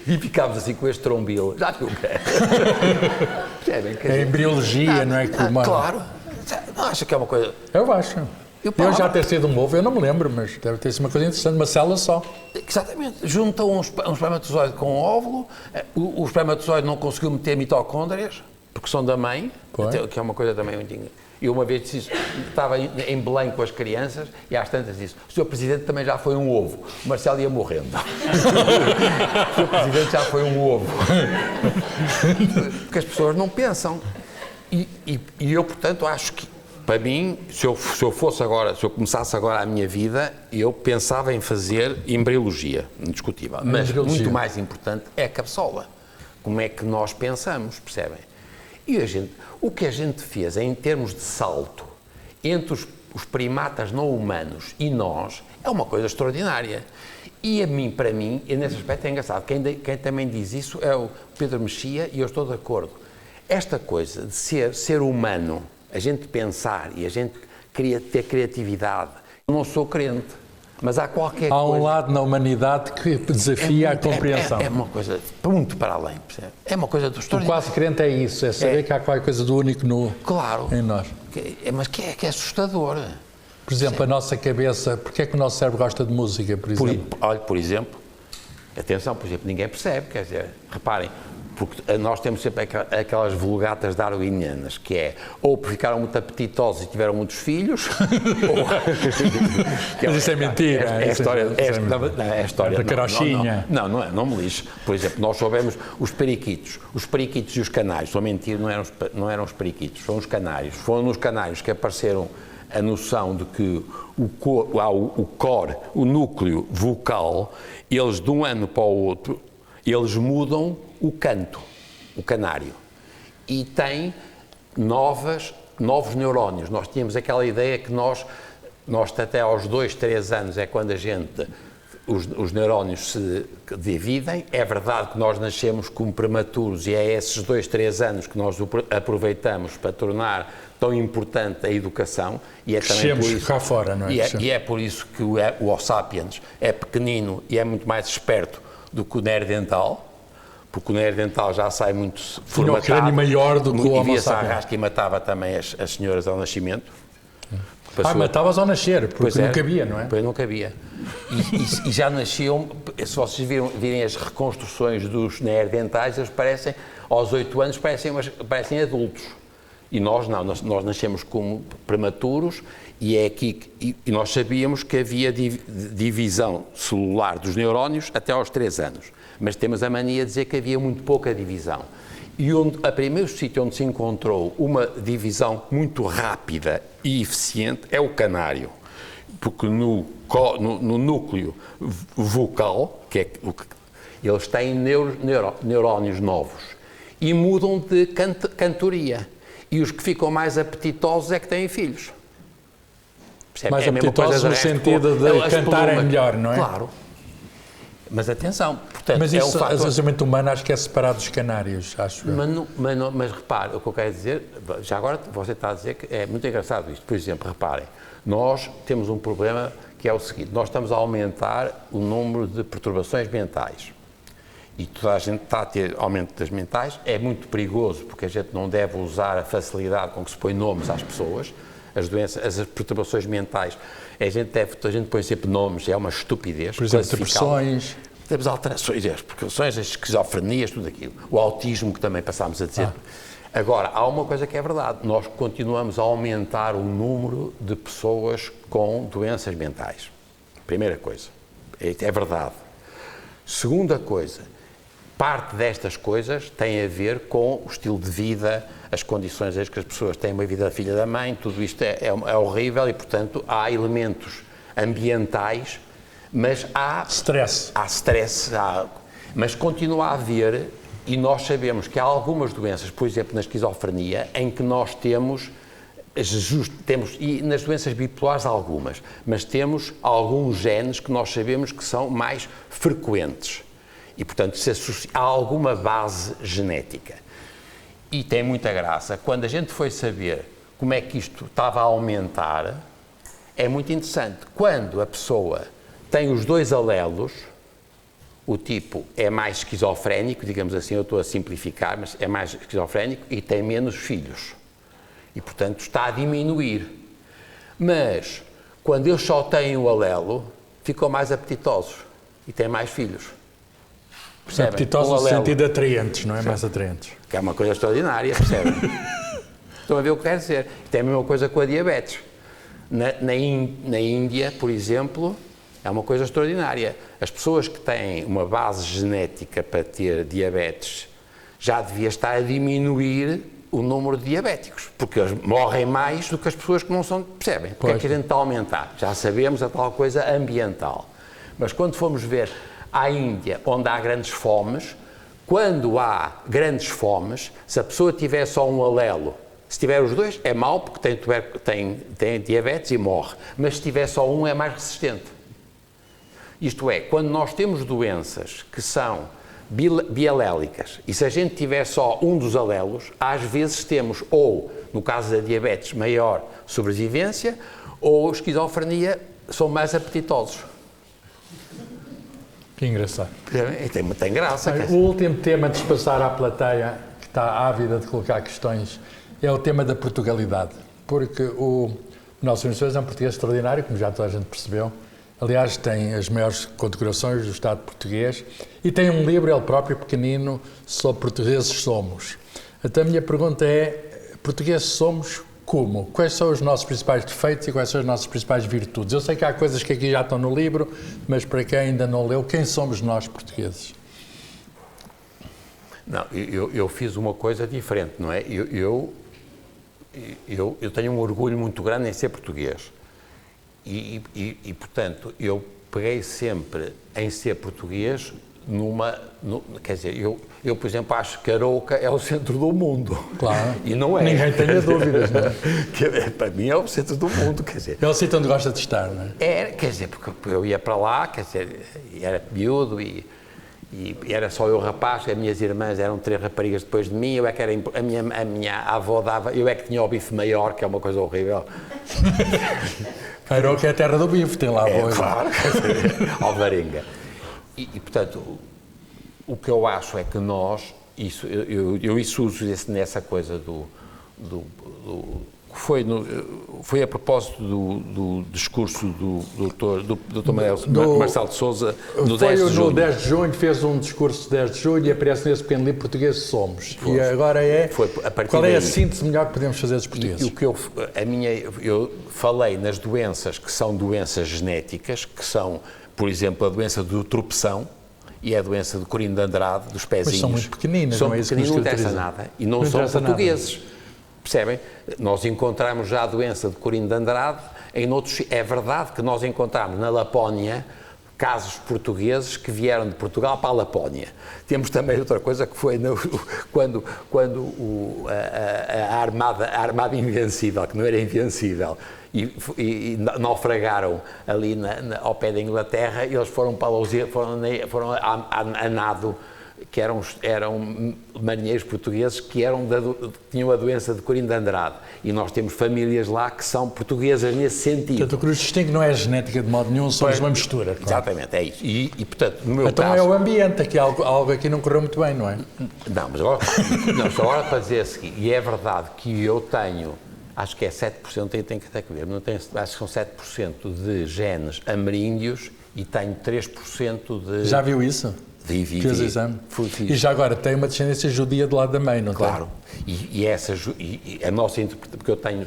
e ficámos assim com este trombilo, já viu o que é? É embriologia, não é? Claro. Não acha que é uma coisa... Eu acho. Eu já ter sido um ovo, eu não me lembro, mas deve ter sido uma coisa interessante, uma célula só. Exatamente. Juntam um espermatozoide com um óvulo, o espermatozoide não conseguiu meter mitocôndrias, porque são da mãe, que é uma coisa também muito... Eu uma vez disse isso, estava em Belém com as crianças e às tantas disse, o Sr. Presidente também já foi um ovo. O Marcelo ia morrendo. O Sr. Presidente já foi um ovo. Porque as pessoas não pensam. E eu, portanto, acho que, para mim, se eu começasse agora a minha vida, eu pensava em fazer embriologia, indiscutível. Mas muito mais importante é a cabeçola. Como é que nós pensamos, percebem? E o que a gente fez em termos de salto entre os primatas não humanos e nós é uma coisa extraordinária. E para mim, e nesse aspecto é engraçado, quem também diz isso é o Pedro Mexia, e eu estou de acordo. Esta coisa de ser humano, a gente pensar e a gente ter criatividade, eu não sou crente, mas há qualquer coisa... Há um lado na humanidade que desafia a compreensão. É uma coisa muito para além, percebe? É uma coisa do extraordinário. O quase crente é isso, é saber que há qualquer coisa do único em nós. Mas que é assustador. Por exemplo, a nossa cabeça, porque é que o nosso cérebro gosta de música, por exemplo? Olha, por exemplo, ninguém percebe, quer dizer, reparem, porque nós temos sempre aquelas vulgatas darwinianas, que é, ou ficaram muito apetitosos e tiveram muitos filhos, ou... Mas isso é mentira. É a história da carochinha. Não me lixe. Por exemplo, nós soubemos os periquitos e os canários, estou a mentir, não eram os periquitos, foram os canários. Foram nos canários que apareceram a noção de que o core, o núcleo vocal, eles de um ano para o outro, eles mudam o canto, o canário, e tem novos neurónios. Nós tínhamos aquela ideia que nós até aos 2, 3 anos é quando os neurónios se dividem. É verdade que nós nascemos como prematuros e é esses 2, 3 anos que nós aproveitamos para tornar tão importante a educação, e é também por isso, cá fora, não é? E é por isso que o Homo sapiens é pequenino e é muito mais esperto do que o neandertal, porque o neandertal já sai muito formatado. Tinha um crânio maior do que o Homo sapiens. sapiens. E arrasca e matava também as senhoras ao nascimento. Matavas ao nascer, porque não cabia, não é? Pois não cabia. E já nasciam, se vocês virem as reconstruções dos neandertais, eles parecem, aos 8 anos, parecem adultos. E nós não, nós nascemos como prematuros e é aqui e nós sabíamos que havia divisão celular dos neurónios até aos 3 anos, mas temos a mania de dizer que havia muito pouca divisão. E o primeiro sítio onde se encontrou uma divisão muito rápida e eficiente é o canário, porque no núcleo vocal, que é eles têm neurónios novos e mudam de cantoria. E os que ficam mais apetitosos é que têm filhos. Percebe? Mais é apetitosos no sentido de cantarem melhor, não é? Claro. Mas atenção, portanto, mas isso, é um fator... associamento humano, acho que é separado dos canários, acho eu. Mas repare, o que eu quero dizer, já agora você está a dizer que é muito engraçado isto. Por exemplo, reparem, nós temos um problema que é o seguinte, nós estamos a aumentar o número de perturbações mentais. E toda a gente está a ter aumento das mentais, é muito perigoso, porque a gente não deve usar a facilidade com que se põe nomes às pessoas, as doenças, as perturbações mentais, a gente põe sempre nomes, é uma estupidez. Por exemplo, depressões. Temos alterações, as perturbações, as esquizofrenias, tudo aquilo. O autismo, que também passámos a dizer. Agora, há uma coisa que é verdade, nós continuamos a aumentar o número de pessoas com doenças mentais. Primeira coisa, é verdade. Segunda coisa, parte destas coisas tem a ver com o estilo de vida, as condições em que as pessoas têm uma vida da filha da mãe, tudo isto é horrível e, portanto, há elementos ambientais, mas há stress, mas continua a haver, e nós sabemos que há algumas doenças, por exemplo, na esquizofrenia, em que nós temos, e nas doenças bipolares algumas, mas temos alguns genes que nós sabemos que são mais frequentes. E, portanto, há alguma base genética. E tem muita graça. Quando a gente foi saber como é que isto estava a aumentar, é muito interessante. Quando a pessoa tem os 2 alelos, o tipo é mais esquizofrénico, digamos assim, eu estou a simplificar, mas é mais esquizofrénico e tem menos filhos. E, portanto, está a diminuir. Mas, quando eles só têm o alelo, ficam mais apetitosos e têm mais filhos. Percebem? Apetitosos no sentido atraentes, não é? Mais atraentes. Que é uma coisa extraordinária, percebem? Estão a ver o que quer dizer. Tem a mesma coisa com a diabetes. Na Índia, por exemplo, é uma coisa extraordinária. As pessoas que têm uma base genética para ter diabetes já devia estar a diminuir o número de diabéticos, porque eles morrem mais do que as pessoas que não são, percebem? Porque é que a gente está a aumentar? Já sabemos a tal coisa ambiental. Mas quando formos ver à Índia, onde há grandes fomes, quando há grandes fomes, se a pessoa tiver só um alelo, se tiver os 2, é mau porque tem diabetes e morre, mas se tiver só um é mais resistente. Isto é, quando nós temos doenças que são bialélicas e se a gente tiver só um dos alelos, às vezes temos, ou no caso da diabetes, maior sobrevivência, ou esquizofrenia, são mais apetitosos. Que engraçado. Tem graça. O último tema, antes de passar à plateia, que está ávida de colocar questões, é o tema da Portugalidade. Porque o Nelson Messias é um português extraordinário, como já toda a gente percebeu. Aliás, tem as maiores condecorações do Estado português e tem um livro, ele próprio, pequenino, sobre portugueses somos. Então a minha pergunta é, portugueses somos como? Quais são os nossos principais defeitos e quais são as nossas principais virtudes? Eu sei que há coisas que aqui já estão no livro, mas para quem ainda não leu, quem somos nós portugueses? Não, eu fiz uma coisa diferente, não é? Eu tenho um orgulho muito grande em ser português. E, portanto, eu peguei sempre em ser português quer dizer, eu, por exemplo, acho que Arouca é o centro do mundo. Claro. E não é. Ninguém tenha dúvidas, não é? Para mim é o centro do mundo, quer dizer. É o sítio onde gosta de estar, não é? Quer dizer, porque eu ia para lá, quer dizer, era miúdo e era só eu rapaz, as minhas irmãs eram 3 raparigas depois de mim, eu é que era, a minha avó dava, eu é que tinha o bife maior, que é uma coisa horrível. Arouca é a terra do bife, tem lá a claro, Alvarenga. E, portanto, o que eu acho é que nós, eu uso nessa coisa foi a propósito do discurso do Dr. Marcelo de Sousa no 10 de junho. Foi no 10 de junho, fez um discurso 10 de junho e aparece nesse pequeno livro Português Somos. E agora qual é a síntese melhor que podemos fazer dos portugueses? E o que eu falei nas doenças que são doenças genéticas, que são, por exemplo, a doença do tropeção e a doença do Corino de Andrade, dos pezinhos. Mas são muito pequeninas, são não é isso que não interessa nada. E não são portugueses. Nada. Percebem? Nós encontramos já a doença de Corino de Andrade, é verdade que nós encontramos na Lapónia casos portugueses que vieram de Portugal para a Lapónia. Temos também outra coisa que foi quando a Armada Invencível, que não era invencível, e naufragaram ali ao pé da Inglaterra, eles foram para foram a nado, que eram marinheiros portugueses que tinham a doença de Corino de Andrade. E nós temos famílias lá que são portuguesas nesse sentido. Portanto, o que nos distingue não é a genética de modo nenhum, somos uma mistura. Claro. Exatamente, é isso. E portanto, no meu então caso... é o ambiente, aqui, algo aqui não correu muito bem, não é? Não, mas agora para dizer o seguinte, e é verdade que eu tenho, acho que é 7%, tenho que até ver, não tenho, acho que são 7% de genes ameríndios e tenho 3% de... Já viu isso? Vi. Fez o exame? E já agora tem uma descendência judia do lado da mãe, não claro. E a nossa interpretação, porque eu tenho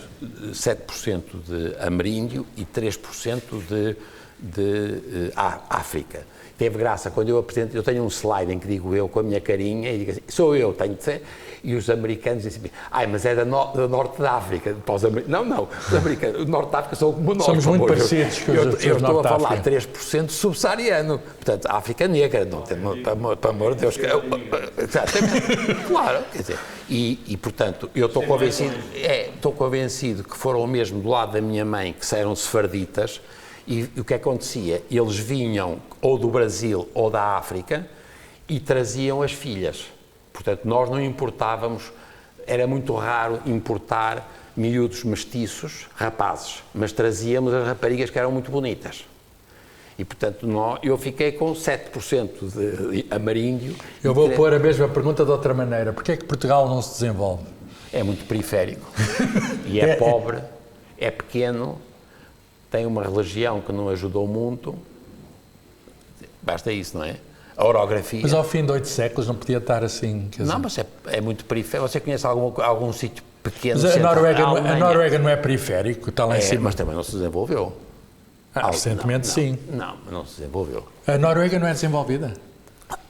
7% de ameríndio e 3% de África. Teve graça quando eu apresento, eu tenho um slide em que digo eu com a minha carinha e digo assim, sou eu, tenho de ser, e os americanos dizem assim, mas é do norte da África. Não, os americanos, do norte da África são como nós. Somos muito parecidos com os eu estou a falar 3% subsaariano, portanto, a África negra, não tem, para amor de Deus, exatamente, claro, quer dizer, e portanto, eu estou convencido que foram mesmo do lado da minha mãe, que eram sefarditas. E o que acontecia? Eles vinham ou do Brasil ou da África e traziam as filhas. Portanto, nós não importávamos, era muito raro importar miúdos mestiços, rapazes, mas trazíamos as raparigas que eram muito bonitas. E, portanto, eu fiquei com 7% de ameríndio. Eu vou pôr a mesma pergunta de outra maneira. Porquê é que Portugal não se desenvolve? É muito periférico. E é pobre, é pequeno, tem uma religião que não ajudou muito, basta isso, não é? A orografia... Mas ao fim de 8 séculos não podia estar assim, quer dizer... Não, mas é muito periférico. Você conhece algum sítio pequeno? Mas a Noruega não é periférico, está lá em cima. Mas também não se desenvolveu. Recentemente sim. Não, mas não se desenvolveu. A Noruega não é desenvolvida?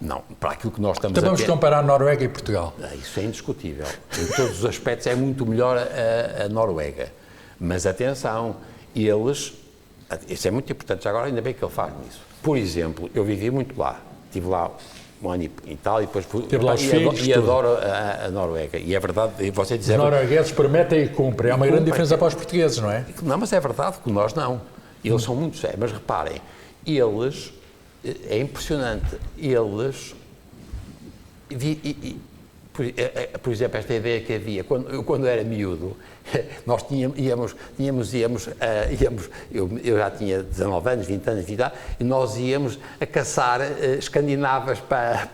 Não, para aquilo que nós estamos então vamos comparar a Noruega e Portugal. Isso é indiscutível. Em todos os aspectos é muito melhor a Noruega. Mas atenção... Isso é muito importante, agora ainda bem que ele faz nisso. Por exemplo, eu vivi muito lá, estive lá um ano e tal, e depois fui, e adoro a Noruega, e é verdade, e você dizer... Os noruegueses prometem e cumprem, há uma grande diferença para os portugueses, não é? Não, mas é verdade que nós não, eles são muito sérios, mas reparem, é impressionante, por exemplo, esta ideia que havia, quando eu era miúdo, nós eu já tinha 19 anos, 20 anos, e nós íamos a caçar escandinavas para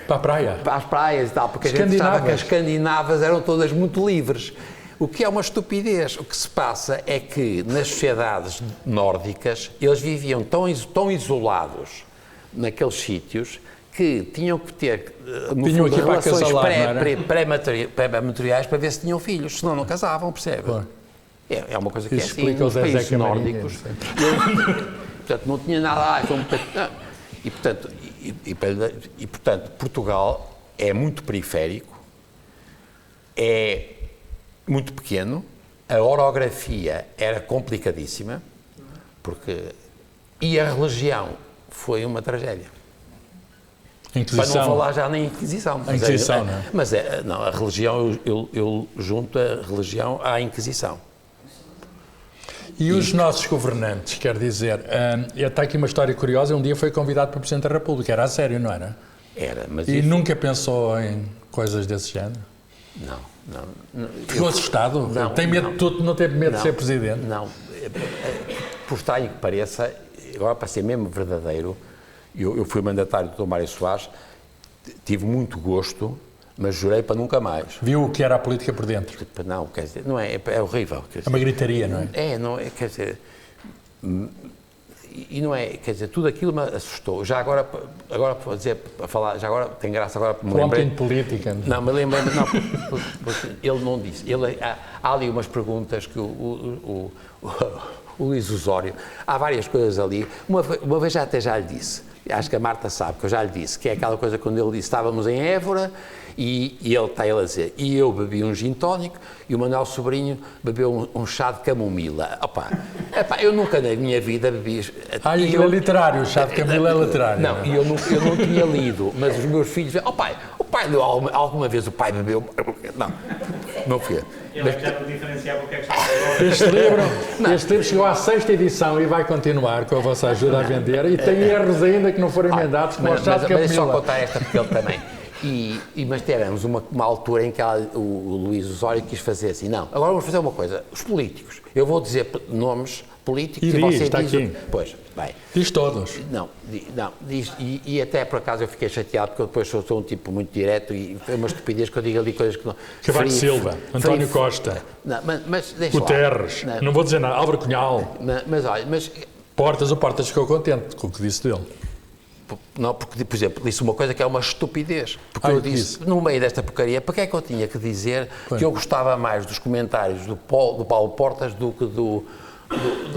a praia? Para as praias e tal, porque a gente achava que as escandinavas eram todas muito livres. O que é uma estupidez. O que se passa é que nas sociedades nórdicas eles viviam tão isolados naqueles sítios que tinham que ter relações pré-materiais para ver se tinham filhos, senão não casavam, percebe? É uma coisa que é assim, nos países nórdicos. Portanto, não tinha nada e, portanto, Portugal é muito periférico, é muito pequeno, a orografia era complicadíssima, e a religião foi uma tragédia. Inquisição. Para não falar já na Inquisição. A Inquisição, não é? Mas não, a religião, eu junto a religião à Inquisição. E os nossos governantes, quer dizer, está aqui uma história curiosa, um dia foi convidado para o Presidente da República, era a sério, não era? Era, mas... E nunca pensou em coisas desse género? Não. Ficou assustado? Não teve medo de ser Presidente? Não. Por estranho que pareça, agora para ser mesmo verdadeiro, eu fui mandatário do Dr. Mário Soares, tive muito gosto mas jurei para nunca mais. Viu o que era a política por dentro? Não, quer dizer, não é, é horrível. Quer dizer, É uma gritaria, não é? não é, quer dizer, e não é, quer dizer, tudo aquilo me assustou. Já agora para falar, já agora tem graça agora me lembrei. Ontem de política. Não, me lembrei, não, porque ele não disse. Há ali umas perguntas que o Luís Osório, há várias coisas ali. Uma vez já lhe disse, acho que a Marta sabe, que eu já lhe disse, que é aquela coisa quando ele disse, estávamos em Évora e ele está a dizer, e eu bebi um gin tónico e o Manuel Sobrinho bebeu um chá de camomila. Opa, eu nunca na minha vida bebi... Aquilo é literário, o chá de camomila é literário. Não, e eu não tinha lido, mas os meus filhos... o pai deu alguma vez o pai bebeu... Não fui. Ele já não diferenciava o que é que está Este livro chegou à 6ª edição e vai continuar com a vossa ajuda a vender e tem erros ainda que não foram emendados, como o chá de camomila. Mas só contar esta porque ele também... Mas tivemos uma altura em que o Luís Osório quis fazer assim, não, agora vamos fazer uma coisa, os políticos, eu vou dizer nomes políticos e você está diz... aqui. Pois, bem. Diz todos. Não, diz, e até por acaso eu fiquei chateado porque eu depois sou um tipo muito direto e é uma estupidez que eu digo ali coisas que não... Cavaco Silva, António Costa, não, mas deixa Guterres, não vou dizer nada, Álvaro Cunhal. Mas olha, o Portas ficou contente com o que disse dele. Não, porque, por exemplo, disse uma coisa que é uma estupidez. Porque eu disse, no meio desta porcaria, para que é que eu tinha que dizer que eu gostava mais dos comentários do Paulo Portas do que do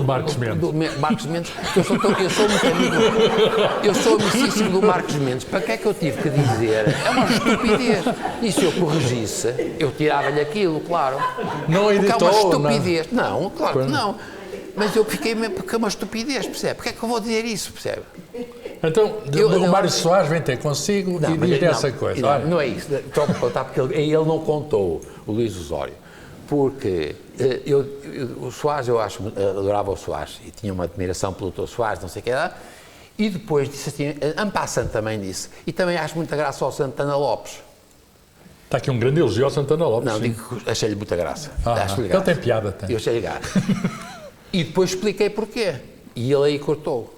Marcos Mendes. Do Marcos Mendes, eu sou muito amigo, eu sou amicíssimo do Marcos Mendes. Para que é que eu tive que dizer? É uma estupidez. E se eu corrigisse, eu tirava-lhe aquilo, claro. Não editou, porque é uma estupidez. Não, claro que não. Mas eu fiquei mesmo porque é uma estupidez, percebe? Porque é que eu vou dizer isso, percebe? Então, o Mário Soares vem ter consigo e diz essa coisa. Não é isso. Estou a contar porque ele não contou, o Luís Osório. Porque o Soares, eu adorava o Soares e tinha uma admiração pelo Dr. Soares, não sei o que era. E depois disse assim, Ampassan também disse, e também acho muita graça ao Santana Lopes. Está aqui um grande elogio ao Santana Lopes. Não, digo que achei-lhe muita graça. Ele tem piada, tem. Eu achei-lhe graça. E depois expliquei porquê. E ele aí cortou.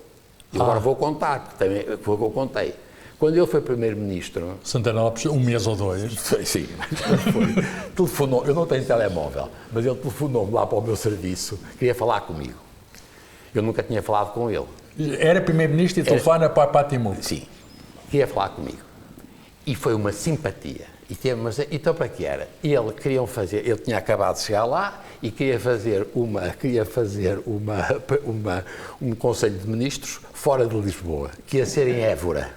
E agora vou contar, porque também foi o que eu contei. Quando ele foi primeiro-ministro... Santana Lopes, 1 mês ou 2. Sim, foi. Telefonou, eu não tenho telemóvel, mas ele telefonou-me lá para o meu serviço, queria falar comigo. Eu nunca tinha falado com ele. Era primeiro-ministro e telefona para a Patimu. Sim, queria falar comigo. E foi uma simpatia. Então para que era? Ele tinha acabado de chegar lá e queria fazer um Conselho de Ministros fora de Lisboa, que ia ser em Évora.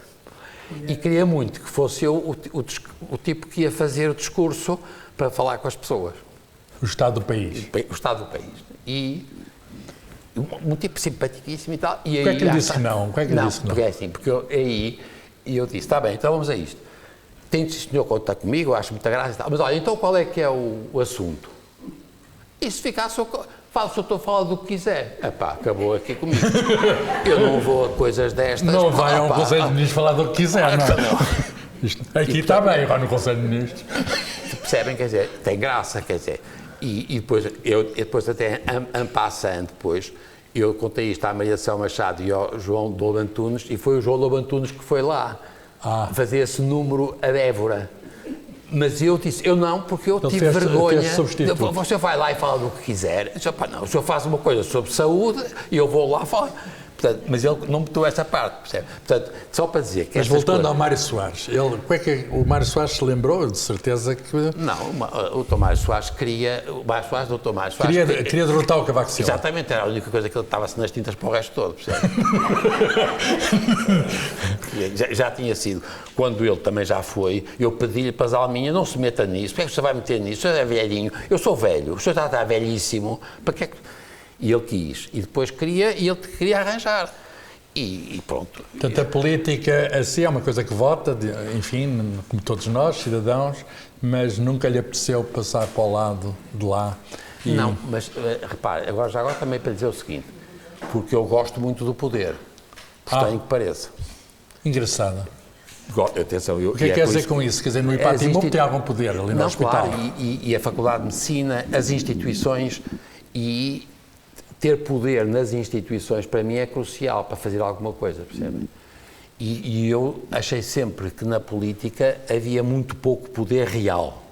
E queria muito que fosse eu o tipo que ia fazer o discurso para falar com as pessoas. O Estado do país. O Estado do país. E um tipo simpaticíssimo e tal. E aí, que é que lhe disse que não? Porque é assim, porque eu disse, está bem, então vamos a isto. Tem o senhor contar comigo, eu acho muita graça e tal. Mas olha, então qual é que é o assunto? E se ficar, o senhor fala do que quiser. Acabou aqui comigo. Eu não vou a coisas destas. Não vai ao Conselho de Ministros falar do que quiser, não. Aqui está bem, vai no Conselho de Ministros. Percebem, quer dizer, tem graça, quer dizer. E depois até Ampassan, depois, eu contei isto à Maria Céu Machado e ao João Lobo Antunes, e foi o João Lobo Antunes que foi lá fazer esse número a Évora. Mas eu disse, eu não, porque eu tive vergonha. Você vai lá e fala do que quiser. Eu disse, não, o senhor faz uma coisa sobre saúde e eu vou lá falar. Portanto, mas ele não meteu essa parte, percebe? Portanto, só para dizer que... Mas voltando ao Mário Soares, o Mário Soares se lembrou, de certeza que... Não, o Dr. Mário Soares queria derrotar o Cavaco Silva. Exatamente, era a única coisa que ele estava-se nas tintas para o resto todo, percebe? já tinha sido. Quando ele também já foi, eu pedi-lhe para as alminhas, não se meta nisso, porque é que o senhor vai meter nisso? O senhor é velhinho, eu sou velho, o senhor está velhíssimo, para que é que... E ele quis, e depois ele queria arranjar. E pronto. Portanto, a política assim é uma coisa que vota, enfim, como todos nós, cidadãos, mas nunca lhe apeteceu passar para o lado de lá. Não, mas repare, agora também para dizer o seguinte, porque eu gosto muito do poder, por estranho que pareça. Engraçado. Atenção, o que é que quer dizer com isso? Quer dizer, no Ipatimu tem algum poder ali no hospital? Claro, e a Faculdade de Medicina, as instituições e... Ter poder nas instituições, para mim, é crucial para fazer alguma coisa, percebem? E eu achei sempre que na política havia muito pouco poder real,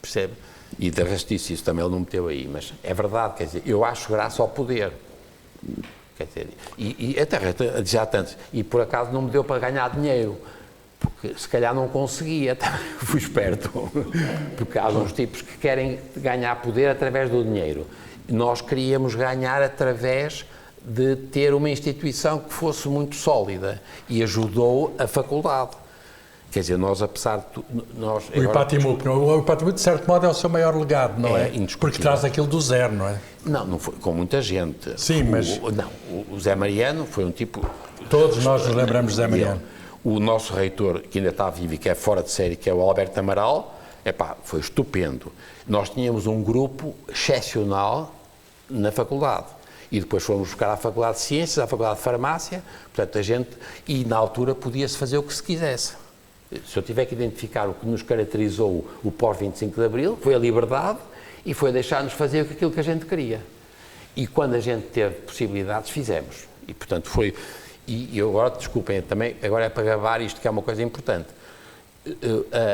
percebe? E de resto disse isso, também ele não meteu aí, mas é verdade, quer dizer, eu acho graça ao poder. Quer dizer, e até já tantos, e por acaso não me deu para ganhar dinheiro, porque se calhar não conseguia, também fui esperto, porque há uns tipos que querem ganhar poder através do dinheiro. Nós queríamos ganhar através de ter uma instituição que fosse muito sólida e ajudou a faculdade. Quer dizer, nós, apesar de tudo... O IPATIMUP, de certo modo, é o seu maior legado, não é? Porque traz aquilo do zero, não é? Não foi com muita gente. Sim, mas... O Zé Mariano foi um tipo... Todos nós nos lembramos de Zé Mariano. O nosso reitor, que ainda está vivo e que é fora de série, que é o Alberto Amaral, foi estupendo. Nós tínhamos um grupo excepcional na faculdade. E depois fomos buscar à Faculdade de Ciências, à Faculdade de Farmácia, portanto, a gente... E na altura podia-se fazer o que se quisesse. Se eu tiver que identificar o que nos caracterizou o pós-25 de Abril, foi a liberdade e foi deixar-nos fazer aquilo que a gente queria. E quando a gente teve possibilidades, fizemos. E, portanto, foi... E eu agora, desculpem, também, agora é para gravar isto, que é uma coisa importante.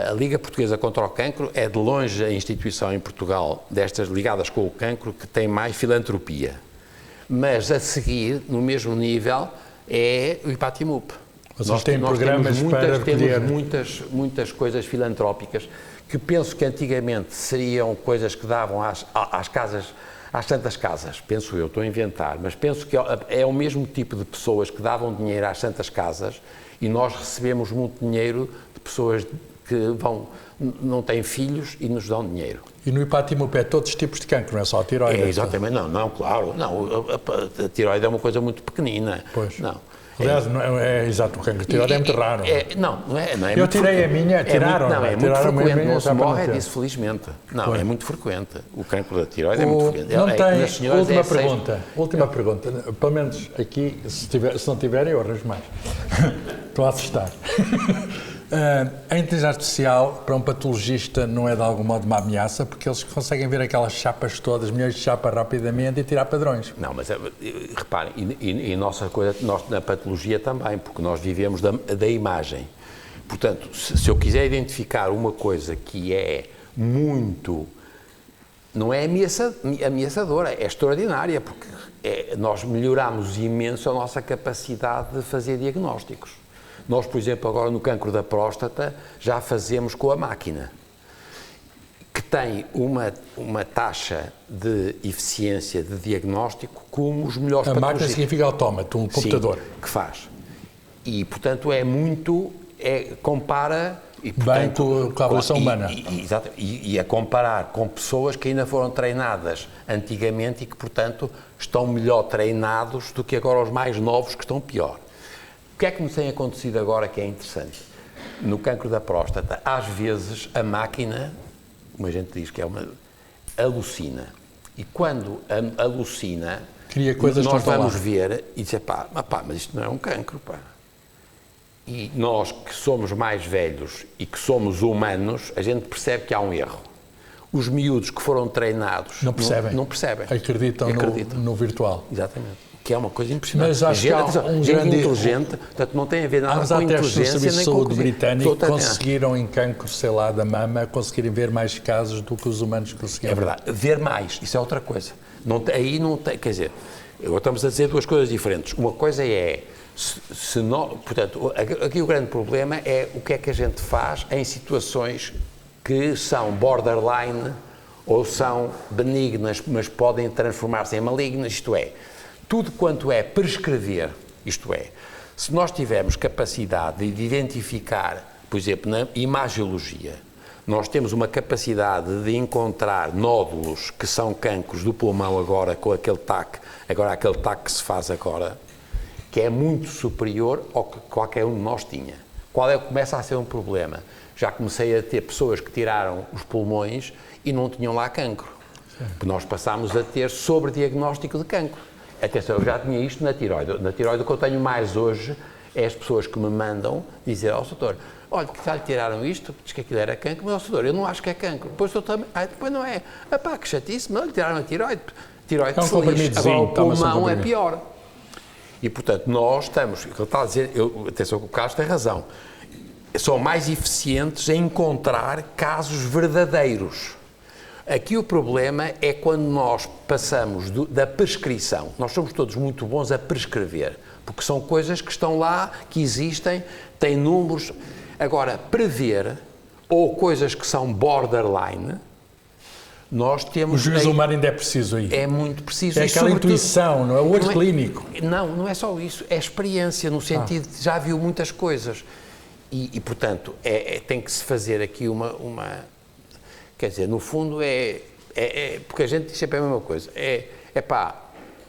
A Liga Portuguesa contra o Cancro é de longe a instituição em Portugal, destas ligadas com o cancro, que tem mais filantropia. Mas a seguir, no mesmo nível, é o IPATIMUP. Vocês têm programas para recolher... Temos muitas coisas filantrópicas que penso que antigamente seriam coisas que davam às casas, às santas casas, penso eu, estou a inventar, mas penso que é o mesmo tipo de pessoas que davam dinheiro às santas casas e nós recebemos muito dinheiro de pessoas que não têm filhos e nos dão dinheiro. E no IPATIMUP é todos os tipos de cancro, não é só a tiroide? É, exatamente, não, claro, não, a tiroide é uma coisa muito pequenina. Pois. Não. Aliás, exato, o cancro de tiroide é muito raro. Não é eu tirei a minha, tiraram. É muito frequente, não se morre disso, felizmente. Não, é muito frequente. O cancro da tiroide é muito frequente. Não tem, última pergunta. Pelo menos aqui, se não tiverem, eu arranjo mais. Estou a assustar. A inteligência artificial, para um patologista, não é de algum modo uma ameaça, porque eles conseguem ver aquelas chapas todas, milhões de chapas rapidamente e tirar padrões. Não, mas reparem, e nossa coisa, nós na patologia também, porque nós vivemos da imagem. Portanto, se eu quiser identificar uma coisa que é muito... Não é ameaçadora, é extraordinária, porque nós melhoramos imenso a nossa capacidade de fazer diagnósticos. Nós, por exemplo, agora no cancro da próstata, já fazemos com a máquina, que tem uma taxa de eficiência de diagnóstico como os melhores patologistas. A máquina significa autómato, um computador. Sim, que faz. E, portanto, compara... E, portanto, bem com a avaliação humana. Exato, e a comparar com pessoas que ainda foram treinadas antigamente e que, portanto, estão melhor treinados do que agora os mais novos que estão pior. O que é que nos tem acontecido agora que é interessante? No cancro da próstata, às vezes a máquina, como a gente diz que alucina. E quando alucina, cria coisas nós vamos ver e dizer, mas isto não é um cancro, E nós que somos mais velhos e que somos humanos, a gente percebe que há um erro. Os miúdos que foram treinados não percebem. Acreditam. No virtual. Exatamente. Que é uma coisa impressionante. Mas acho que há gente inteligente, portanto não tem a ver nada com inteligência nem com... Serviço de Saúde britânico conseguiram em cancro, sei lá, da mama, conseguirem ver mais casos do que os humanos conseguiram. É verdade. Ver mais, isso é outra coisa. Aí não tem, quer dizer, agora estamos a dizer duas coisas diferentes. Uma coisa é, portanto, aqui o grande problema é o que é que a gente faz em situações que são borderline ou são benignas, mas podem transformar-se em malignas, isto é, tudo quanto é prescrever, isto é, se nós tivermos capacidade de identificar, por exemplo, na imagiologia, nós temos uma capacidade de encontrar nódulos que são cancros do pulmão agora com aquele TAC, aquele TAC que se faz agora, que é muito superior ao que qualquer um de nós tinha. Começa a ser um problema. Já comecei a ter pessoas que tiraram os pulmões e não tinham lá cancro. Porque nós passámos a ter sobrediagnóstico de cancro. Atenção, eu já tinha isto na tiroide. Na tiroide o que eu tenho mais hoje é as pessoas que me mandam dizer ao doutor, olha, que já lhe tiraram isto, diz que aquilo era cancro, mas doutor, eu não acho que é cancro. Depois depois não é. Que chatice, não lhe tiraram a tiroide. Tiroide feliz. Agora o pulmão é pior. E, portanto, nós estamos, ele está a dizer, atenção que o Carlos tem razão, são mais eficientes em encontrar casos verdadeiros. Aqui o problema é quando nós passamos da prescrição. Nós somos todos muito bons a prescrever, porque são coisas que estão lá, que existem, têm números. Agora, prever, ou coisas que são borderline, nós temos... O juízo humano ainda é preciso aí. É muito preciso. É aquela intuição, não é? O olho clínico. Não é só isso. É experiência, no sentido de já viu muitas coisas. E portanto, tem que se fazer aqui uma... Quer dizer, no fundo porque a gente diz sempre a mesma coisa.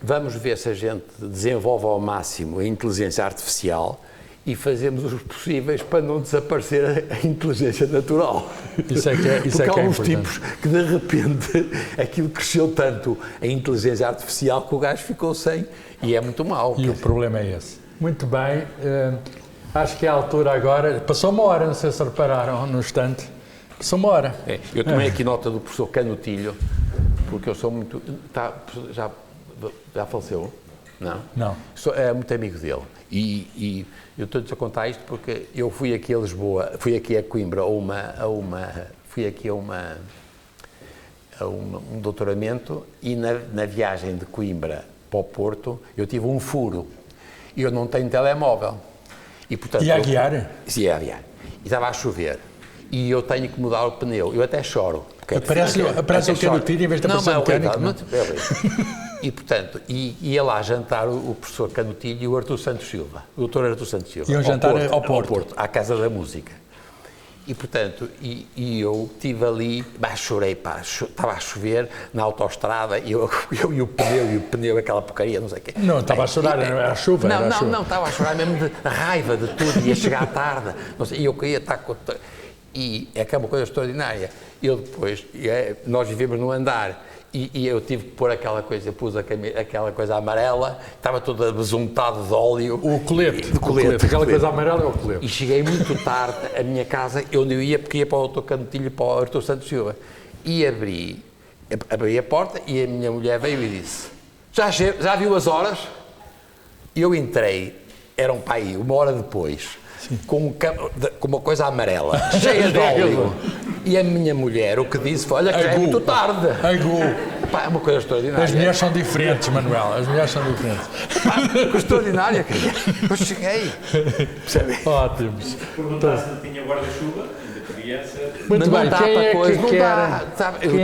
Vamos ver se a gente desenvolve ao máximo a inteligência artificial e fazemos os possíveis para não desaparecer a inteligência natural. Isso é que é, porque há uns tipos que de repente aquilo cresceu tanto a inteligência artificial que o gajo ficou sem e é muito mau. E o problema é esse. Muito bem, acho que é a altura agora, passou uma hora, não sei se repararam no instante, passou uma hora. Eu tomei aqui nota do professor Canutilho, porque eu sou muito... Já faleceu? Não? Não. É muito amigo dele. E eu estou-lhes a contar isto porque eu fui aqui a Lisboa, fui aqui a Coimbra fui aqui a um doutoramento e na viagem de Coimbra para o Porto eu tive um furo e eu não tenho telemóvel. E, portanto, a guiar? Sim, ia a guiar. E estava a chover. E eu tenho que mudar o pneu. Eu até choro. Aparece o Canutilho em vez de aparecer o mecânico. E, portanto, ia lá jantar o professor Canutilho e o Artur Santos Silva, o doutor Artur Santos Silva. Iam jantar ao Porto, à Casa da Música. E, portanto, eu estive ali, chorei, estava a chover na autoestrada, e eu e o pneu, aquela porcaria, não sei o quê. Não, estava a chorar, era a chuva. Não, estava a chorar mesmo de raiva de tudo, ia chegar tarde, não sei, e eu queria estar com... E é que é uma coisa extraordinária. Eu depois, nós vivemos no andar, e eu tive que pôr aquela coisa, pus aquela coisa amarela, estava toda besuntada de óleo. O colete. Aquela coisa amarela é o colete. E cheguei muito tarde à minha casa, onde eu ia, porque ia para o Doutor Canutilho e para o Artur Santos Silva. E abri a porta e a minha mulher veio e disse: já viu as horas? E eu entrei, eram para aí, uma hora depois, com uma coisa amarela, cheia de óleo. E a minha mulher, o que disse foi: olha, que já é muito tarde. É uma coisa extraordinária. As mulheres são diferentes, Manuel, as mulheres são diferentes. Coisa extraordinária, eu cheguei. Ótimos. Perguntasse se tinha guarda-chuva, ainda criança. Muito bem, quem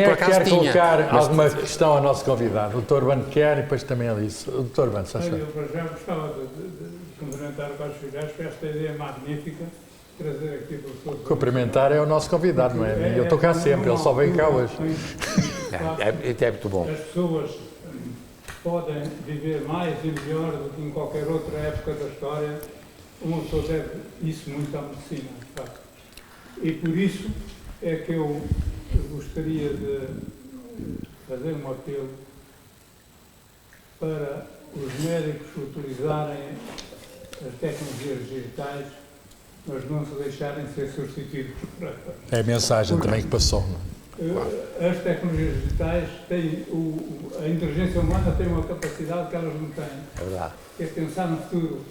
é que quer colocar mas alguma questão ao nosso convidado? O Dr. Urbano quer e depois também ele disse. O Dr. Urbano, só eu já gostava de cumprimentar o Carlos Filhais por esta ideia magnífica. Trazer aqui o professor. Cumprimentar é o nosso convidado, não é? Eu estou cá sempre, ele só veio cá hoje. É muito bom. As pessoas podem viver mais e melhor do que em qualquer outra época da história. Uma pessoa deve isso muito à medicina, de facto. E por isso é que eu gostaria de fazer um apelo para os médicos utilizarem as tecnologias digitais, mas não se deixarem ser substituídos por elas. É a mensagem também que passou. As tecnologias digitais têm, a inteligência humana tem uma capacidade que elas não têm. É verdade. Que é pensar no futuro.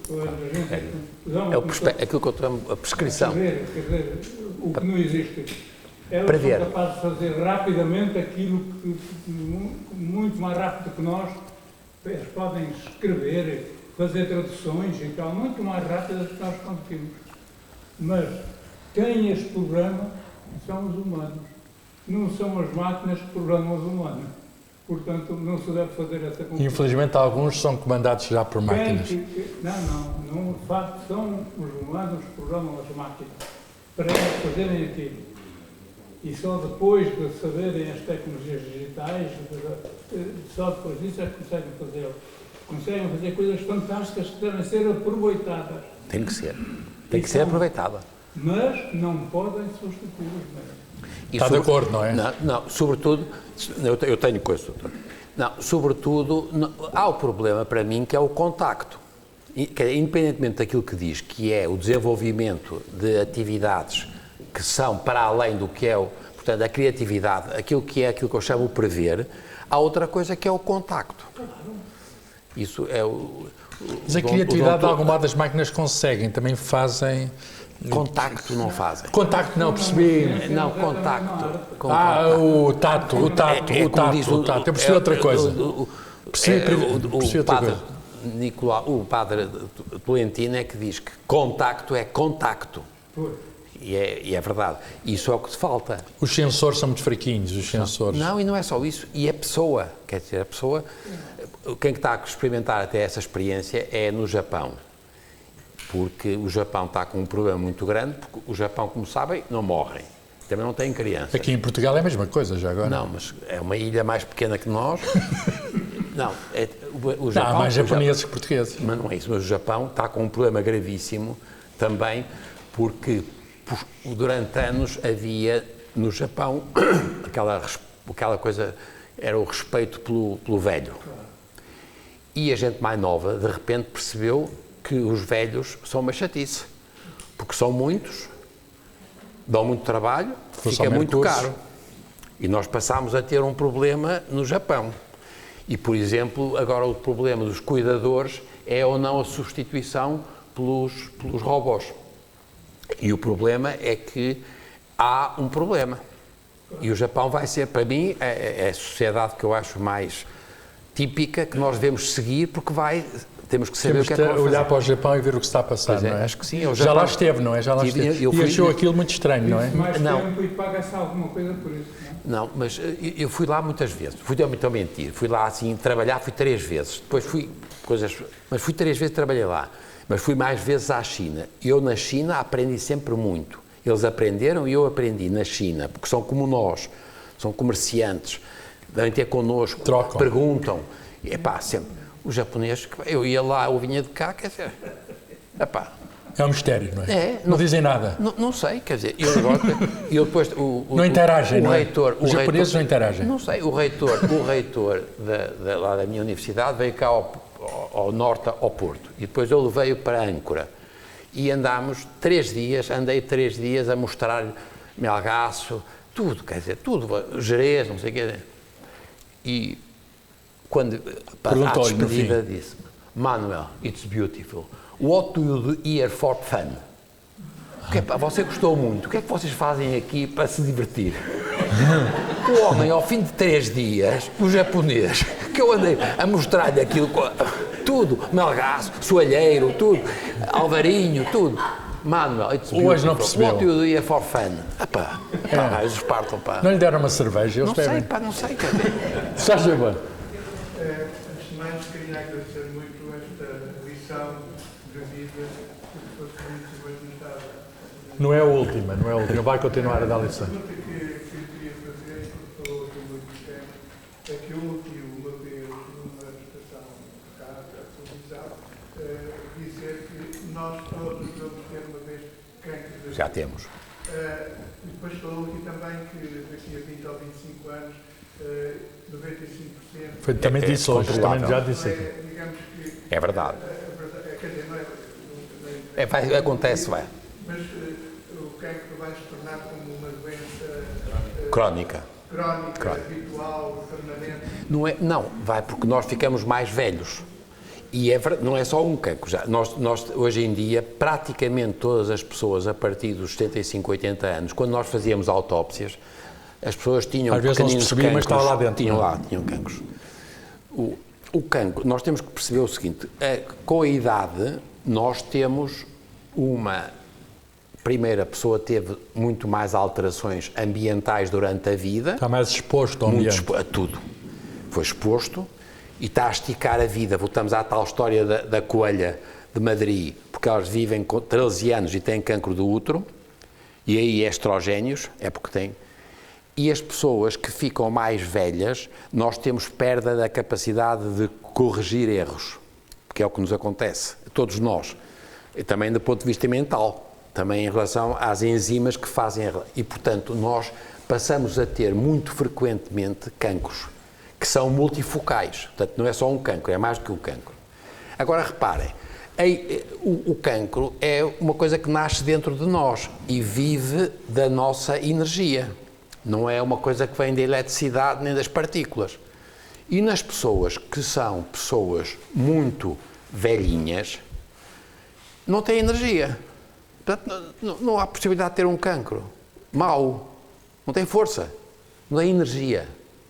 Aquilo que eu chamo a prescrição. Quer dizer, o que não existe. Elas Prever. são capazes de fazer rapidamente aquilo que muito mais rápido que nós. Eles podem escrever, fazer traduções e tal, muito mais rápidas do que nós conseguimos. Mas quem as programa são os humanos. Não são as máquinas que programam os humanos. Portanto, não se deve fazer essa confusão. Infelizmente, alguns são comandados já por máquinas. Não. De facto, são os humanos que programam as máquinas para elas fazerem aquilo. E só depois de saberem as tecnologias digitais, só depois disso é que conseguem fazê-lo. Conseguem fazer coisas fantásticas que devem ser aproveitadas. Tem que ser. Tem que ser aproveitada. Mas não podem substituir os médicos. Está de acordo, não é? Não, sobretudo, eu tenho coisa, doutor. Não, sobretudo, há o problema para mim que é o contacto. Independentemente daquilo que diz, que é o desenvolvimento de atividades que são para além do que é, portanto, a criatividade, aquilo que eu chamo o prever, há outra coisa que é o contacto. Isso é Mas a criatividade de alguma das máquinas conseguem, também fazem... Contacto não fazem. Contacto não, percebi. Não, contacto. O tato. Como diz Eu percebi outra coisa. O padre Nicolau, o padre Tolentino é que diz que contacto é contacto. E é verdade. Isso é o que te falta. Os sensores são muito fraquinhos, os sensores. Não, e não é só isso. E a pessoa, quer dizer, a pessoa... Quem está a experimentar até essa experiência é no Japão. Porque o Japão está com um problema muito grande, porque o Japão, como sabem, não morrem. Também não tem crianças. Aqui em Portugal é a mesma coisa, já agora. Não, mas é uma ilha mais pequena que nós. Não, o Japão... Há mais japoneses que portugueses. Mas não é isso. Mas o Japão está com um problema gravíssimo também, porque durante anos havia no Japão aquela coisa, era o respeito pelo velho. E a gente mais nova, de repente, percebeu que os velhos são uma chatice, porque são muitos, dão muito trabalho, fica muito caro. E nós passámos a ter um problema no Japão. E, por exemplo, agora o problema dos cuidadores é ou não a substituição pelos robôs. E o problema é que há um problema. E o Japão vai ser, para mim, é a sociedade que eu acho mais típica, que nós devemos seguir, porque temos que saber o que é que vamos fazer. Olhar para o Japão e ver o que está a passar, não é? Acho que sim. Já lá esteve, não é? Já lá esteve. E achou aquilo muito estranho, não é? Mais tempo e paga-se alguma coisa por isso, não é? Não, mas eu fui lá muitas vezes. Fui muito a mentir. Fui lá assim trabalhar, fui 3 vezes. Depois mas fui 3 vezes trabalhei lá. Mas fui mais vezes à China. Eu na China aprendi sempre muito. Eles aprenderam e eu aprendi na China, porque são como nós, são comerciantes, devem ter connosco, trocam, perguntam. E sempre. Os japoneses, eu ia lá, eu vinha de cá, quer dizer, é um mistério, não é? Não dizem nada. Não sei, quer dizer, eu depois... não interagem, não é? Os japoneses não interagem. Não sei, o reitor lá da minha universidade veio cá ao norte, ao Porto, e depois eu levei-o para Âncora. E andámos 3 dias, andei 3 dias a mostrar-lhe Melgaço, tudo, quer dizer, tudo, Jerez, não sei o quê. E quando à despedida disse, Manuel, it's beautiful. What do you do here for fun? Você gostou muito, o que é que vocês fazem aqui para se divertir? O homem, ao fim de 3 dias, o japonês, que eu andei a mostrar-lhe aquilo, tudo, Melgaço, Soalheiro, tudo, Alvarinho, tudo. Manuel, it's beautiful. Hoje não percebeu. What do you do here for fun? Eles espartam, Não lhe deram uma cerveja? Não sei, não sei. Já chegou. Antes de mais, queria agradecer muito esta lição de vida que foi muito apresentada. Não é a última, vai continuar a dar lição. A pergunta que eu queria fazer, porque falou aqui muito tempo, é que eu ouvi uma vez numa estação de casa, a televisão, dizer que nós todos vamos ter uma vez cancro. Já temos. Depois falou aqui também que daqui a 20 ou 25 anos, 95%... Foi, também disse hoje, também já disse aqui. Digamos que... É verdade. Quer dizer, não é... Acontece, vai. Mas o cancro vai se tornar como uma doença... Crónica, habitual, permanente? Não, vai porque nós ficamos mais velhos. E não é só um cancro. Nós, hoje em dia, praticamente todas as pessoas, a partir dos 75, 80 anos, quando nós fazíamos autópsias, as pessoas tinham às vezes não se percebia, mas estava lá dentro. Tinham cancros. O cancro, nós temos que perceber o seguinte, com a idade, nós temos primeiro, a pessoa teve muito mais alterações ambientais durante a vida. Está mais exposto ao ambiente. A tudo. Foi exposto e está a esticar a vida. Voltamos à tal história da coelha de Madrid, porque elas vivem com 13 anos e têm cancro do útero, e aí estrogénios, é porque têm. E as pessoas que ficam mais velhas, nós temos perda da capacidade de corrigir erros, que é o que nos acontece, todos nós. E também do ponto de vista mental, também em relação às enzimas que fazem... E, portanto, nós passamos a ter muito frequentemente cancros, que são multifocais. Portanto, não é só um cancro, é mais do que um cancro. Agora, reparem, o cancro é uma coisa que nasce dentro de nós e vive da nossa energia. Não é uma coisa que vem da eletricidade nem das partículas. E nas pessoas que são pessoas muito velhinhas, não têm energia. Portanto, não há possibilidade de ter um cancro mau, não tem força, não tem energia,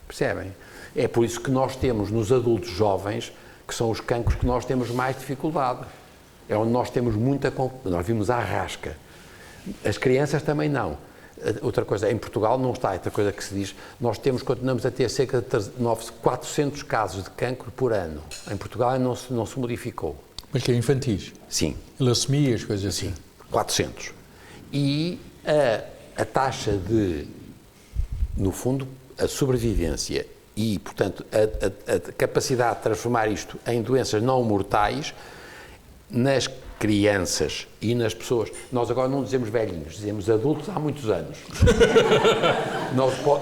percebem? É por isso que nós temos nos adultos jovens, que são os cancros que nós temos mais dificuldade. É onde nós temos nós vimos a rasca. As crianças também não. Outra coisa, em Portugal não está, outra coisa que se diz, continuamos a ter cerca de 400 casos de cancro por ano. Em Portugal não se modificou. Mas que é infantis? Sim. Leucemia, as coisas assim? 400. E a taxa de, no fundo, a sobrevivência e, portanto, a capacidade de transformar isto em doenças não mortais nas crianças e nas pessoas. Nós agora não dizemos velhinhos, dizemos adultos há muitos anos.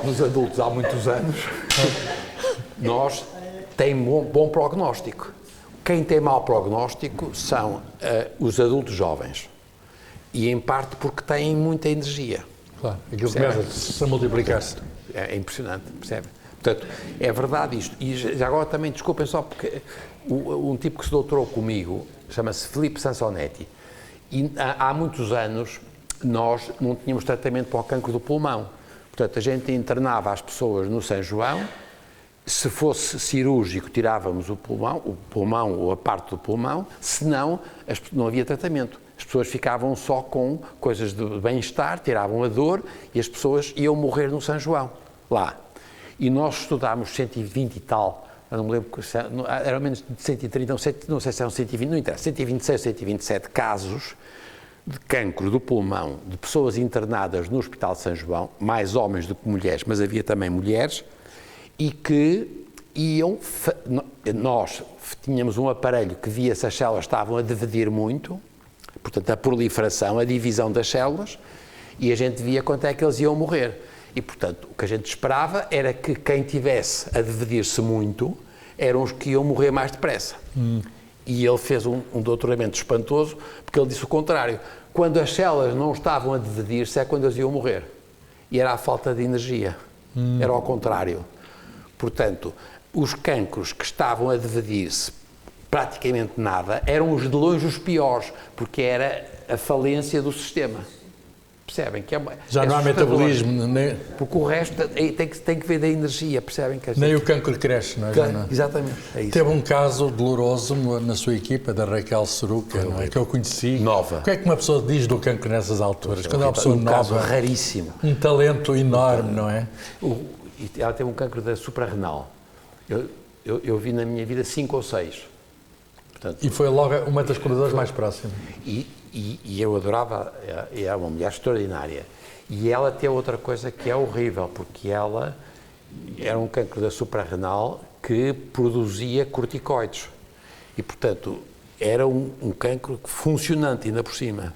Nos adultos há muitos anos, nós temos bom prognóstico. Quem tem mau prognóstico são os adultos jovens. E, em parte, porque têm muita energia. Claro, aquilo começa a multiplicar-se. É impressionante, percebe? Portanto, é verdade isto. E já agora também, desculpem só, porque um tipo que se doutorou comigo, chama-se Filipe Sansonetti, e há muitos anos nós não tínhamos tratamento para o cancro do pulmão. Portanto, a gente internava as pessoas no São João, se fosse cirúrgico tirávamos o pulmão ou a parte do pulmão, senão não havia tratamento. As pessoas ficavam só com coisas de bem-estar, tiravam a dor e as pessoas iam morrer no São João, lá. E nós estudámos 120 e tal, eu não me lembro, era menos de 130, não sei se eram 120, não interessa, 126, 127 casos de cancro do pulmão de pessoas internadas no Hospital de São João, mais homens do que mulheres, mas havia também mulheres, e que nós tínhamos um aparelho que via se as células estavam a dividir muito, portanto, a proliferação, a divisão das células, e a gente via quanto é que eles iam morrer. E, portanto, o que a gente esperava era que quem tivesse a dividir-se muito eram os que iam morrer mais depressa. E ele fez um doutoramento espantoso, porque ele disse o contrário. Quando as células não estavam a dividir-se é quando eles iam morrer. E era a falta de energia. Era ao contrário. Portanto, os cancros que estavam a dividir-se praticamente nada, eram os de longe os piores, porque era a falência do sistema. Percebem? Que já não há metabolismo, nem... Porque o resto tem que ver da energia, percebem? Que nem o cancro cresce, não é? Claro, não. Exatamente. É isso. Teve um caso doloroso na sua equipa, da Raquel Seruca, não é? Que eu conheci. Nova. O que é que uma pessoa diz do cancro nessas alturas? Quando é uma pessoa nova, caso raríssimo. Um talento enorme, não é? Ela teve um cancro da suprarrenal. Eu vi na minha vida 5 ou 6. Portanto, e foi logo uma das colaboradoras mais próximas. E eu adorava, é uma mulher extraordinária. E ela tem outra coisa que é horrível, porque ela era um cancro da suprarrenal que produzia corticoides. E, portanto, era um cancro funcionante ainda por cima.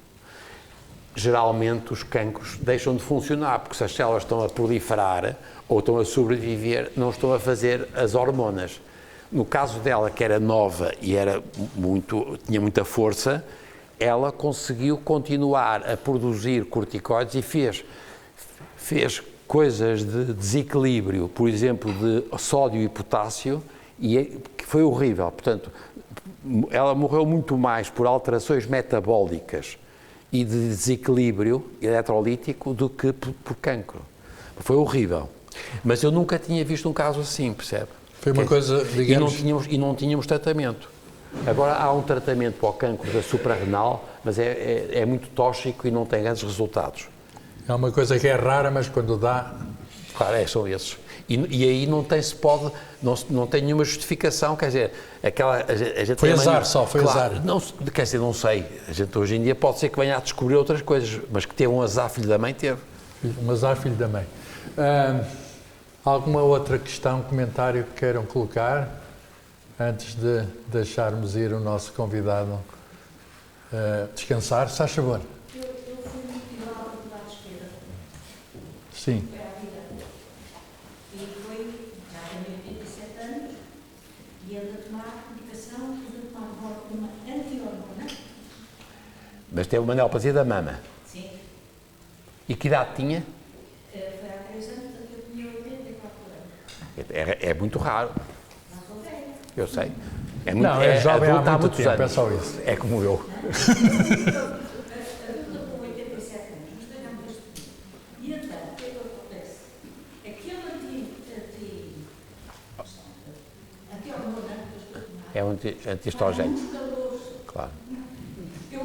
Geralmente os cancros deixam de funcionar, porque se as células estão a proliferar ou estão a sobreviver, não estão a fazer as hormonas. No caso dela, que era nova e tinha muita força, ela conseguiu continuar a produzir corticoides e fez coisas de desequilíbrio, por exemplo, de sódio e potássio, que foi horrível. Portanto, ela morreu muito mais por alterações metabólicas e de desequilíbrio eletrolítico do que por cancro. Foi horrível. Mas eu nunca tinha visto um caso assim, percebe? Foi uma coisa, digamos... E não tínhamos tratamento. Agora há um tratamento para o cancro da suprarrenal, mas é muito tóxico e não tem grandes resultados. É uma coisa que é rara, mas quando dá... Claro, são esses. E aí não tem nenhuma justificação, quer dizer, a gente foi azar só, foi azar. Não, quer dizer, não sei. A gente hoje em dia pode ser que venha a descobrir outras coisas, mas que teve um azar filho da mãe, teve. Um azar filho da mãe. Alguma outra questão, comentário que queiram colocar antes de deixarmos ir o nosso convidado descansar? Se faz favor. Eu fui motivada do lado esquerdo. Sim. Era a vida. E já tenho 87 anos, e ando a tomar medicação, ando a tomar agora uma anti-hormona. Mas teve uma neoplasia da mama. Sim. E que idade tinha? Foi há 3 anos, portanto eu tinha 84 anos. É muito raro. Não sou velha. Eu sei. É muito, Não, é jovem há adulto muito muitos tempo, é anos. só isso. É como eu. Adulta com 87 anos, mas tenhamos este tipo. E então, o que é que acontece? Aquele anti-hormonante É um anti-estrogénio. muito calor. Claro. Eu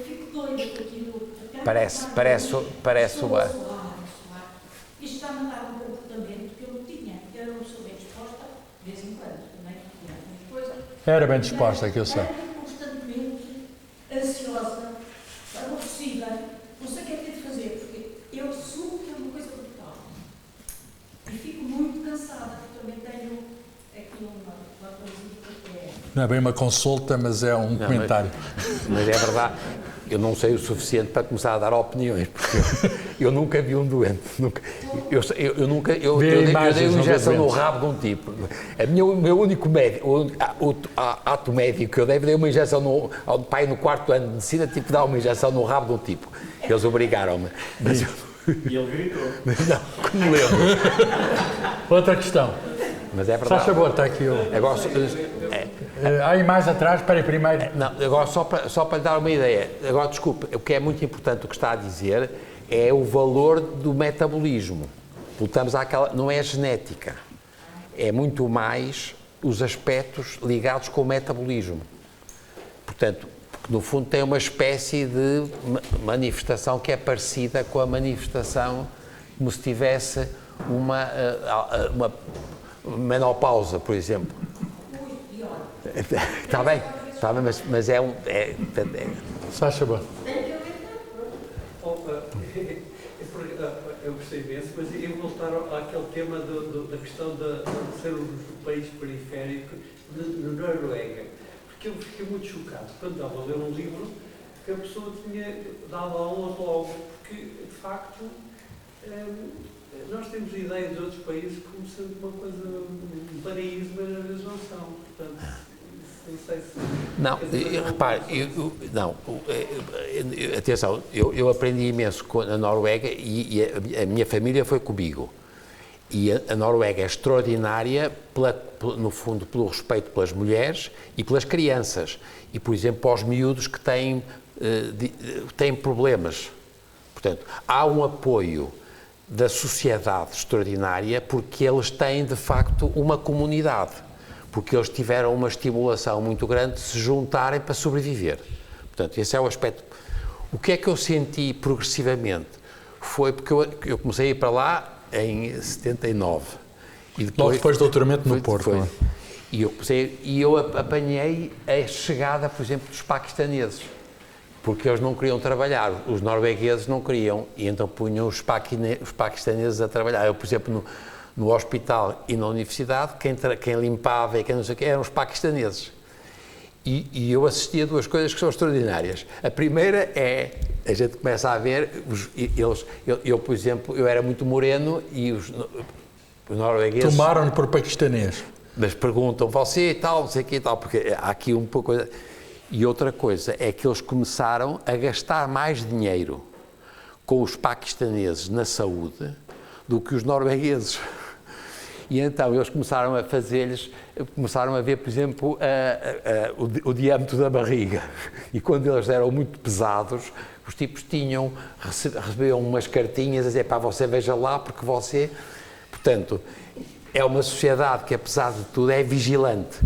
fico doida com aquilo. Parece o ar. Isto está a mandar um comportamento que eu não tinha. Eu não sou bem disposta, de vez em quando, também, tinha algumas coisas. Era bem disposta, que eu sei. Ando constantemente ansiosa, aborrecida, não sei o que é que tenho de fazer, porque eu assumo que é uma coisa brutal. E fico muito cansada, porque também tenho aqui uma coisinha que é. Não é bem uma consulta, mas é um comentário. Mas é verdade, eu não sei o suficiente para começar a dar opiniões, porque eu nunca vi um doente. Eu dei uma injeção no rabo de um tipo. O meu único médico, o ato médico que eu dei uma injeção ao pai no 4º ano de medicina, tive que dar uma injeção no rabo de um tipo. Eles obrigaram-me. Mas E ele gritou. não, que me lembro. Outra questão. Mas é Faz verdade. favor, está aqui o... Agora, aí mais atrás, espera aí, primeiro. não, agora só para lhe dar uma ideia, agora desculpe, o que é muito importante o que está a dizer é o valor do metabolismo. Voltamos àquela, não é genética, é muito mais os aspectos ligados com o metabolismo. Portanto, porque no fundo tem uma espécie de manifestação que é parecida com a manifestação como se tivesse uma menopausa, por exemplo. Está bem, mas é um... Faz favor. Eu gostei imenso, mas eu vou voltar àquele tema da questão de ser um país periférico na Noruega. Porque eu fiquei muito chocado quando estava a ler um livro que a pessoa tinha dado aulas logo, porque de facto nós temos a ideia de outros países como sendo uma coisa, um paraíso, mas às vezes não são. Portanto, não sei se... Não, repare, atenção, eu aprendi imenso na Noruega e a minha família foi comigo. E a Noruega é extraordinária, no fundo, pelo respeito pelas mulheres e pelas crianças. E, por exemplo, para os miúdos que têm problemas. Portanto, há um apoio da sociedade extraordinária porque eles têm, de facto, uma comunidade. Porque eles tiveram uma estimulação muito grande de se juntarem para sobreviver. Portanto, esse é o aspecto. O que é que eu senti progressivamente? Foi porque eu comecei a ir para lá em 79. E Depois do doutoramento no Porto. E eu apanhei a chegada, por exemplo, dos paquistaneses. Porque eles não queriam trabalhar, os noruegueses não queriam, e então punham os paquistaneses a trabalhar. Eu, por exemplo, no hospital e na universidade, quem limpava e quem não sei o quê, eram os paquistaneses. E eu assisti a duas coisas que são extraordinárias. A primeira é, a gente começa a ver, eu, por exemplo, eu era muito moreno e os noruegueses... Tomaram-no por paquistanês. Mas perguntam, você e tal, não sei o quê e tal, porque há aqui um pouco... E outra coisa é que eles começaram a gastar mais dinheiro com os paquistaneses na saúde do que os noruegueses. E então eles começaram a fazer-lhes, começaram a ver, por exemplo, o diâmetro da barriga. E quando eles eram muito pesados, os tipos recebiam umas cartinhas a dizer, pá, você veja lá, porque você... Portanto, é uma sociedade que, apesar de tudo, é vigilante.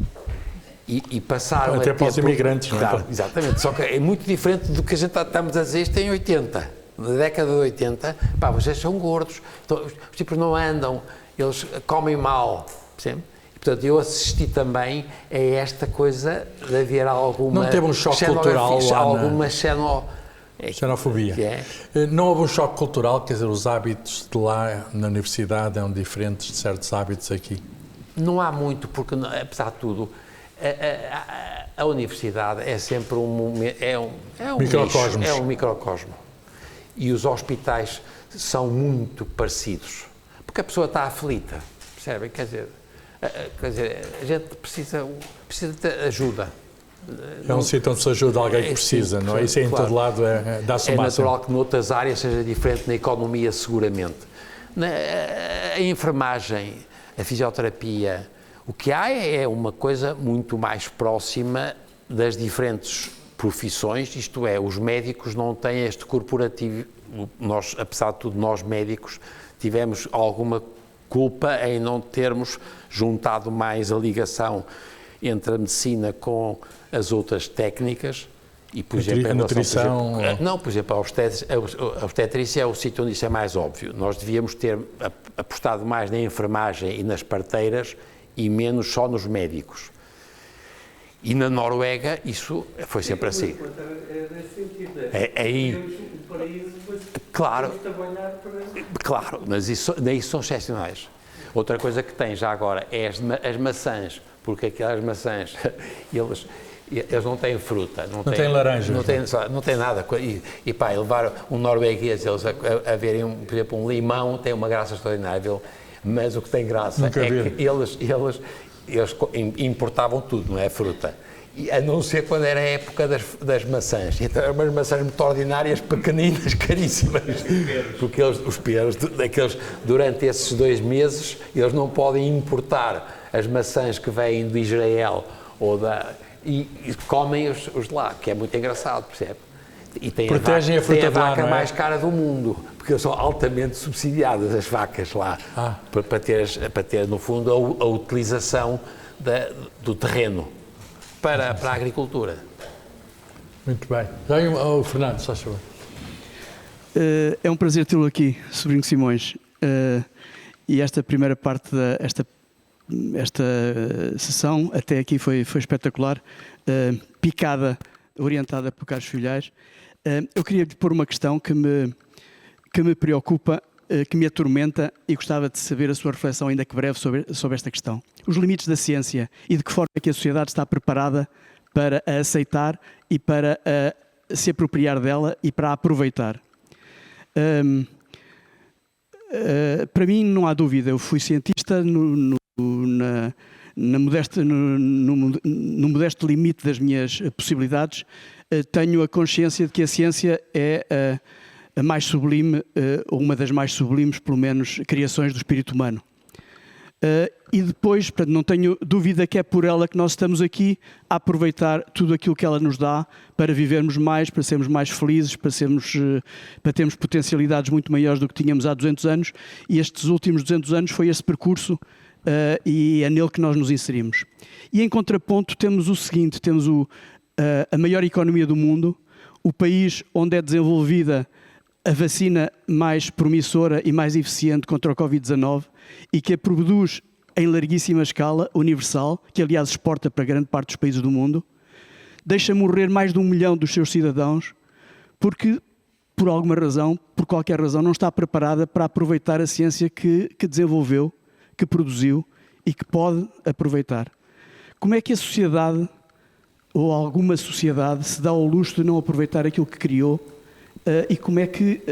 E passaram até a para os imigrantes, não é? Claro, exatamente, só que é muito diferente do que a gente estamos a dizer, isto em 80. Na década de 80, pá, vocês são gordos, então, os tipos não andam, eles comem mal, percebe? E, portanto, eu assisti também a esta coisa de haver alguma... Não teve um choque cultural lá alguma xenofobia. Não houve um choque cultural, quer dizer, os hábitos de lá na universidade eram diferentes de certos hábitos aqui? Não há muito, porque, apesar de tudo, a universidade é sempre um microcosmos. Nicho, é um microcosmo. E os hospitais são muito parecidos. Porque a pessoa está aflita, percebem? Quer dizer, a gente precisa de ajuda. É um sítio onde se ajuda alguém que precisa, não é? Isso é em todo lado, dá-se o máximo. É natural que noutras áreas seja diferente, na economia seguramente. A enfermagem, a fisioterapia, O que há é uma coisa muito mais próxima das diferentes profissões, isto é, os médicos não têm este corporativo, nós, apesar de tudo, nós médicos tivemos alguma culpa em não termos juntado mais a ligação entre a medicina com as outras técnicas e, por exemplo, a nutrição... por exemplo, a obstetrícia é o sítio onde isso é mais óbvio. Nós devíamos ter apostado mais na enfermagem e nas parteiras e menos só nos médicos. E na Noruega isso foi sempre assim. É nesse sentido, É aí. Um paraíso, mas Claro. temos de trabalhar para... Claro, mas daí são excepcionais. Outra coisa que tem já agora é as maçãs, porque aquelas maçãs, eles não têm fruta. Não têm laranjas. Não têm nada. E pá, levar um norueguês, eles a verem, por exemplo, um limão, tem uma graça extraordinária, mas o que tem graça Nunca é vi. que eles importavam tudo, não é? Fruta. E a não ser quando era a época das maçãs. Então eram umas maçãs muito ordinárias, pequeninas, caríssimas. Porque os peros, durante esses 2 meses, eles não podem importar as maçãs que vêm de Israel e comem os de lá, que é muito engraçado, percebe? E Protegem a fruta tem a de lá, vaca não é? mais cara do mundo, porque são altamente subsidiadas as vacas lá, para ter, no fundo, a utilização do terreno para a agricultura. Muito bem. Já aí o Fernando, só favor. É um prazer tê-lo aqui, Sobrinho Simões. E esta primeira parte esta sessão até aqui foi espetacular, picada, orientada por Carlos Filhais. Eu queria lhe pôr uma questão que me preocupa, que me atormenta e gostava de saber a sua reflexão, ainda que breve, sobre esta questão. Os limites da ciência e de que forma é que a sociedade está preparada para a aceitar e para se apropriar dela e para a aproveitar. Para mim não há dúvida, eu fui cientista no modesto limite das minhas possibilidades. Tenho a consciência de que a ciência é a mais sublime, ou uma das mais sublimes, pelo menos, criações do espírito humano. E depois, portanto, não tenho dúvida que é por ela que nós estamos aqui a aproveitar tudo aquilo que ela nos dá para vivermos mais, para sermos mais felizes, para termos potencialidades muito maiores do que tínhamos há 200 anos, e estes últimos 200 anos foi esse percurso e é nele que nós nos inserimos. E em contraponto temos o seguinte, temos a maior economia do mundo, o país onde é desenvolvida a vacina mais promissora e mais eficiente contra o Covid-19 e que a produz em larguíssima escala, universal, que aliás exporta para grande parte dos países do mundo, deixa morrer mais de 1 milhão dos seus cidadãos porque, por alguma razão, por qualquer razão, não está preparada para aproveitar a ciência que desenvolveu, que produziu e que pode aproveitar. Como é que a sociedade, ou alguma sociedade, se dá ao luxo de não aproveitar aquilo que criou e como é que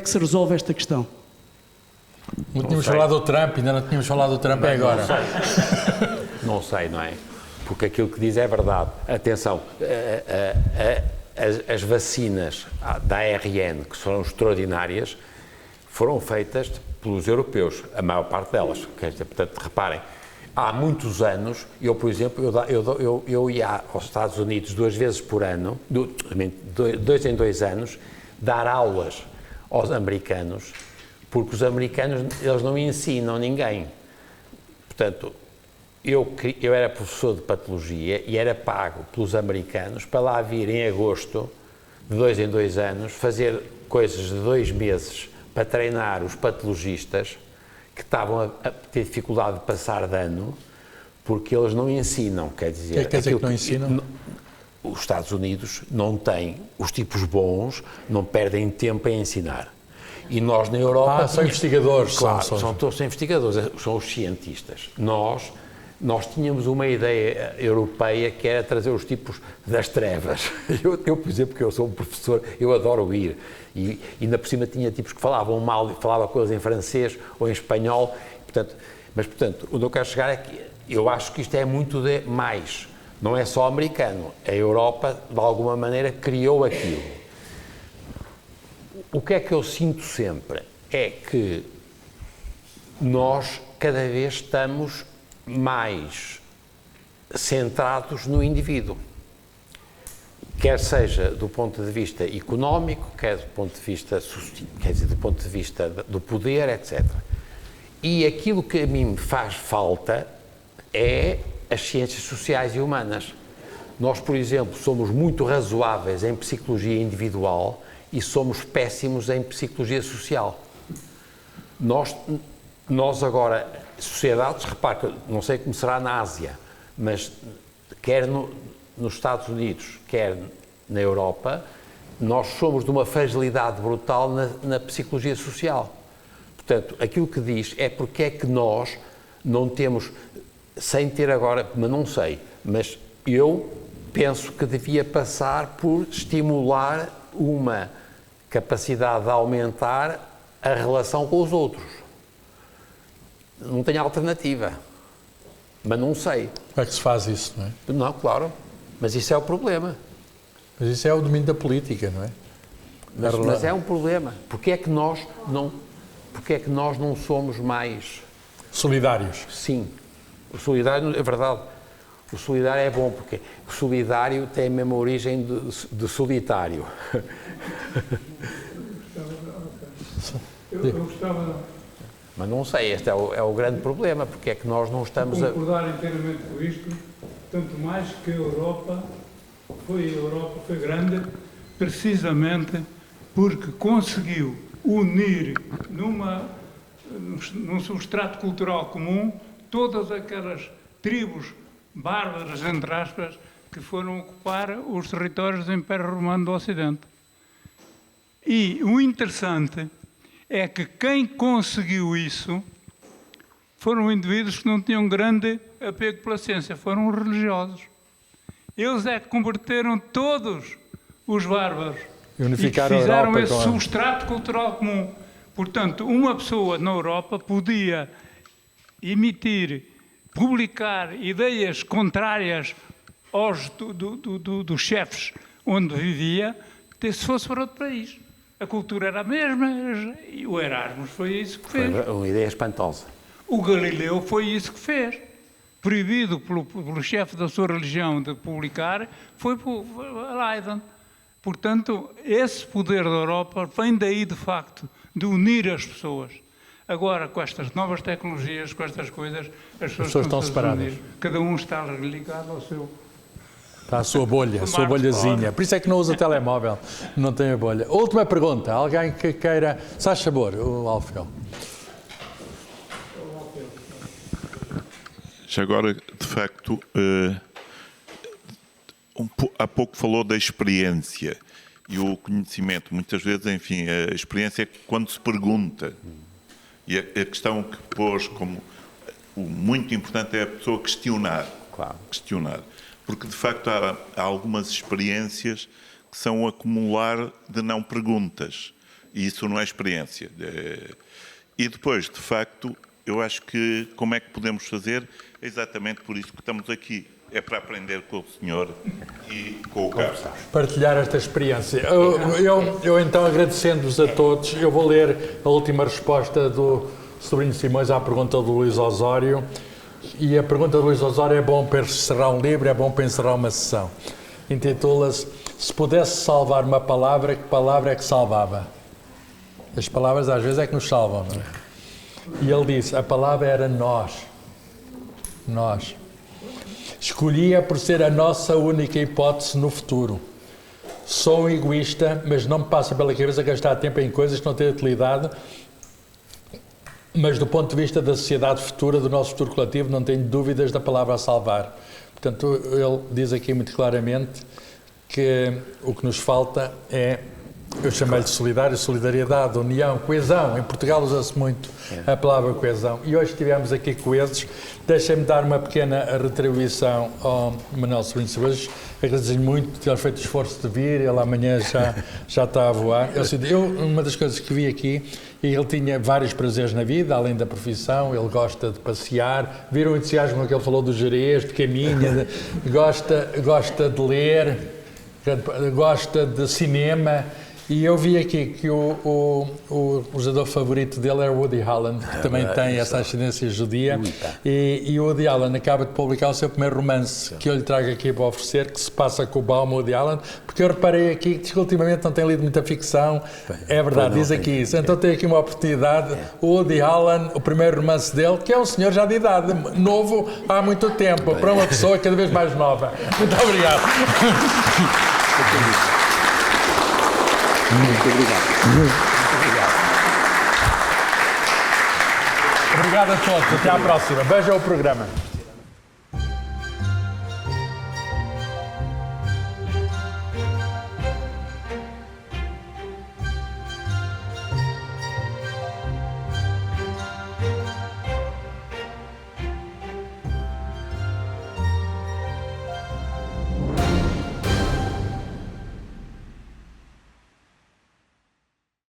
se resolve esta questão? Não tínhamos falado do Trump, ainda não tínhamos falado do Trump, é agora. Não sei, não é? Porque aquilo que diz é verdade. Atenção, as vacinas da ARN, que foram extraordinárias, foram feitas pelos europeus, a maior parte delas. Portanto, reparem, há muitos anos, eu, por exemplo, eu ia aos Estados Unidos 2 vezes por ano, 2 em 2 anos, dar aulas aos americanos, porque os americanos, eles não ensinam ninguém. Portanto, eu era professor de patologia e era pago pelos americanos para lá vir em agosto, de 2 em 2 anos, fazer coisas de 2 meses para treinar os patologistas que estavam a ter dificuldade de passar de ano, porque eles não ensinam, quer dizer... Quer dizer que não ensinam? Os Estados Unidos não têm, os tipos bons não perdem tempo em ensinar. E nós na Europa... são investigadores. Claro, são todos investigadores, são os cientistas. Nós tínhamos uma ideia europeia que era trazer os tipos das trevas. Eu, por exemplo, que eu sou um professor, eu adoro ir. E ainda por cima tinha tipos que falavam mal, falavam coisas em francês ou em espanhol. Portanto, onde eu quero chegar é que eu acho que isto é muito de mais. Não é só americano. A Europa, de alguma maneira, criou aquilo. O que é que eu sinto sempre é que nós cada vez estamos mais centrados no indivíduo, quer seja do ponto de vista económico, quer do ponto de vista, do ponto de vista do poder, etc. E aquilo que a mim me faz falta é as ciências sociais e humanas. Nós, por exemplo, somos muito razoáveis em psicologia individual e somos péssimos em psicologia social. Nós agora, sociedades, repare, não sei como será na Ásia, mas quer nos Estados Unidos, quer na Europa, nós somos de uma fragilidade brutal na psicologia social. Portanto, aquilo que diz é porque é que nós não temos, sem ter agora, mas não sei, mas eu penso que devia passar por estimular uma capacidade de aumentar a relação com os outros. Não tenho alternativa, mas não sei. Como é que se faz isso, não é? Não, claro, mas isso é o problema. Mas isso é o domínio da política, não é? Mas é um problema. Porque é que nós não somos mais... Solidários. Sim. O solidário, é verdade, o solidário é bom, porque o solidário tem a mesma origem de solitário. Eu gostava Mas não sei, este é o grande problema, porque é que nós não estamos de concordar inteiramente com isto, tanto mais que a Europa foi grande precisamente porque conseguiu unir num substrato cultural comum todas aquelas tribos bárbaras, entre aspas, que foram ocupar os territórios do Império Romano do Ocidente. E o interessante é que quem conseguiu isso foram indivíduos que não tinham grande apego pela ciência, foram os religiosos. Eles é que converteram todos os bárbaros E unificaram e fizeram a Europa esse com substrato cultural comum. Portanto, uma pessoa na Europa podia emitir, publicar ideias contrárias aos dos chefes onde vivia, se fosse para outro país. A cultura era a mesma e o Erasmus foi isso que fez. Foi uma ideia espantosa. O Galileu foi isso que fez. Proibido pelo chefe da sua religião de publicar, foi para Leiden. Portanto, esse poder da Europa vem daí, de facto, de unir as pessoas. Agora, com estas novas tecnologias, com estas coisas, as pessoas estão separadas. Cada um está ligado ao seu... Está a sua bolha, a sua bolhazinha. Por isso é que não usa telemóvel, não tem a bolha. Última pergunta. Alguém que queira... Se faz favor, o Alfio. Já agora, de facto, há pouco falou da experiência e o conhecimento. Muitas vezes, enfim, a experiência é quando se pergunta. E a questão que pôs como muito importante é a pessoa questionar. Claro. Questionar. Porque, de facto, há algumas experiências que são o acumular de não perguntas. E isso não é experiência. E depois, de facto, eu acho que como é que podemos fazer? É exatamente por isso que estamos aqui. É para aprender com o senhor e com o Carlos. Partilhar esta experiência. Eu então, agradecendo-vos a todos, eu vou ler a última resposta do Sobrinho Simões à pergunta do Luís Osório. E a pergunta do Luís Osório é bom para encerrar um livro, é bom para encerrar uma sessão. Intitula-se: se pudesse salvar uma palavra, que palavra é que salvava? As palavras às vezes é que nos salvam, não é? E ele disse, a palavra era nós. Nós. Escolhia por ser a nossa única hipótese no futuro. Sou um egoísta, mas não me passa pela cabeça gastar tempo em coisas que não têm utilidade, mas do ponto de vista da sociedade futura, do nosso futuro coletivo, não tenho dúvidas da palavra a salvar. Portanto, ele diz aqui muito claramente que o que nos falta é, eu chamei-lhe de solidário, solidariedade, união, coesão. Em Portugal usa-se muito a palavra coesão. E hoje estivemos aqui coesos. Deixem-me dar uma pequena retribuição ao Manuel Sobrinho Simões. Agradeço-lhe muito por ter feito o esforço de vir. Ele amanhã já está a voar. Uma das coisas que vi aqui, e ele tinha vários prazeres na vida, além da profissão. Ele gosta de passear. Viram o entusiasmo com que ele falou do Jerez, de caminha, gosta de ler, gosta de cinema. E eu vi aqui que o jogador favorito dele é o Woody Allen, que também tem essa ascendência judia. E o Woody Allen acaba de publicar o seu primeiro romance, que eu lhe trago aqui para oferecer, que se passa com o Baum Woody Allen, porque eu reparei aqui que ultimamente não tem lido muita ficção. É verdade, diz aqui isso. Então tem aqui uma oportunidade. O Woody Allen, o primeiro romance dele, que é um senhor já de idade, novo há muito tempo, para uma pessoa cada vez mais nova. Muito obrigado. Muito obrigado. Obrigado a todos. Até à próxima. Vejam o programa.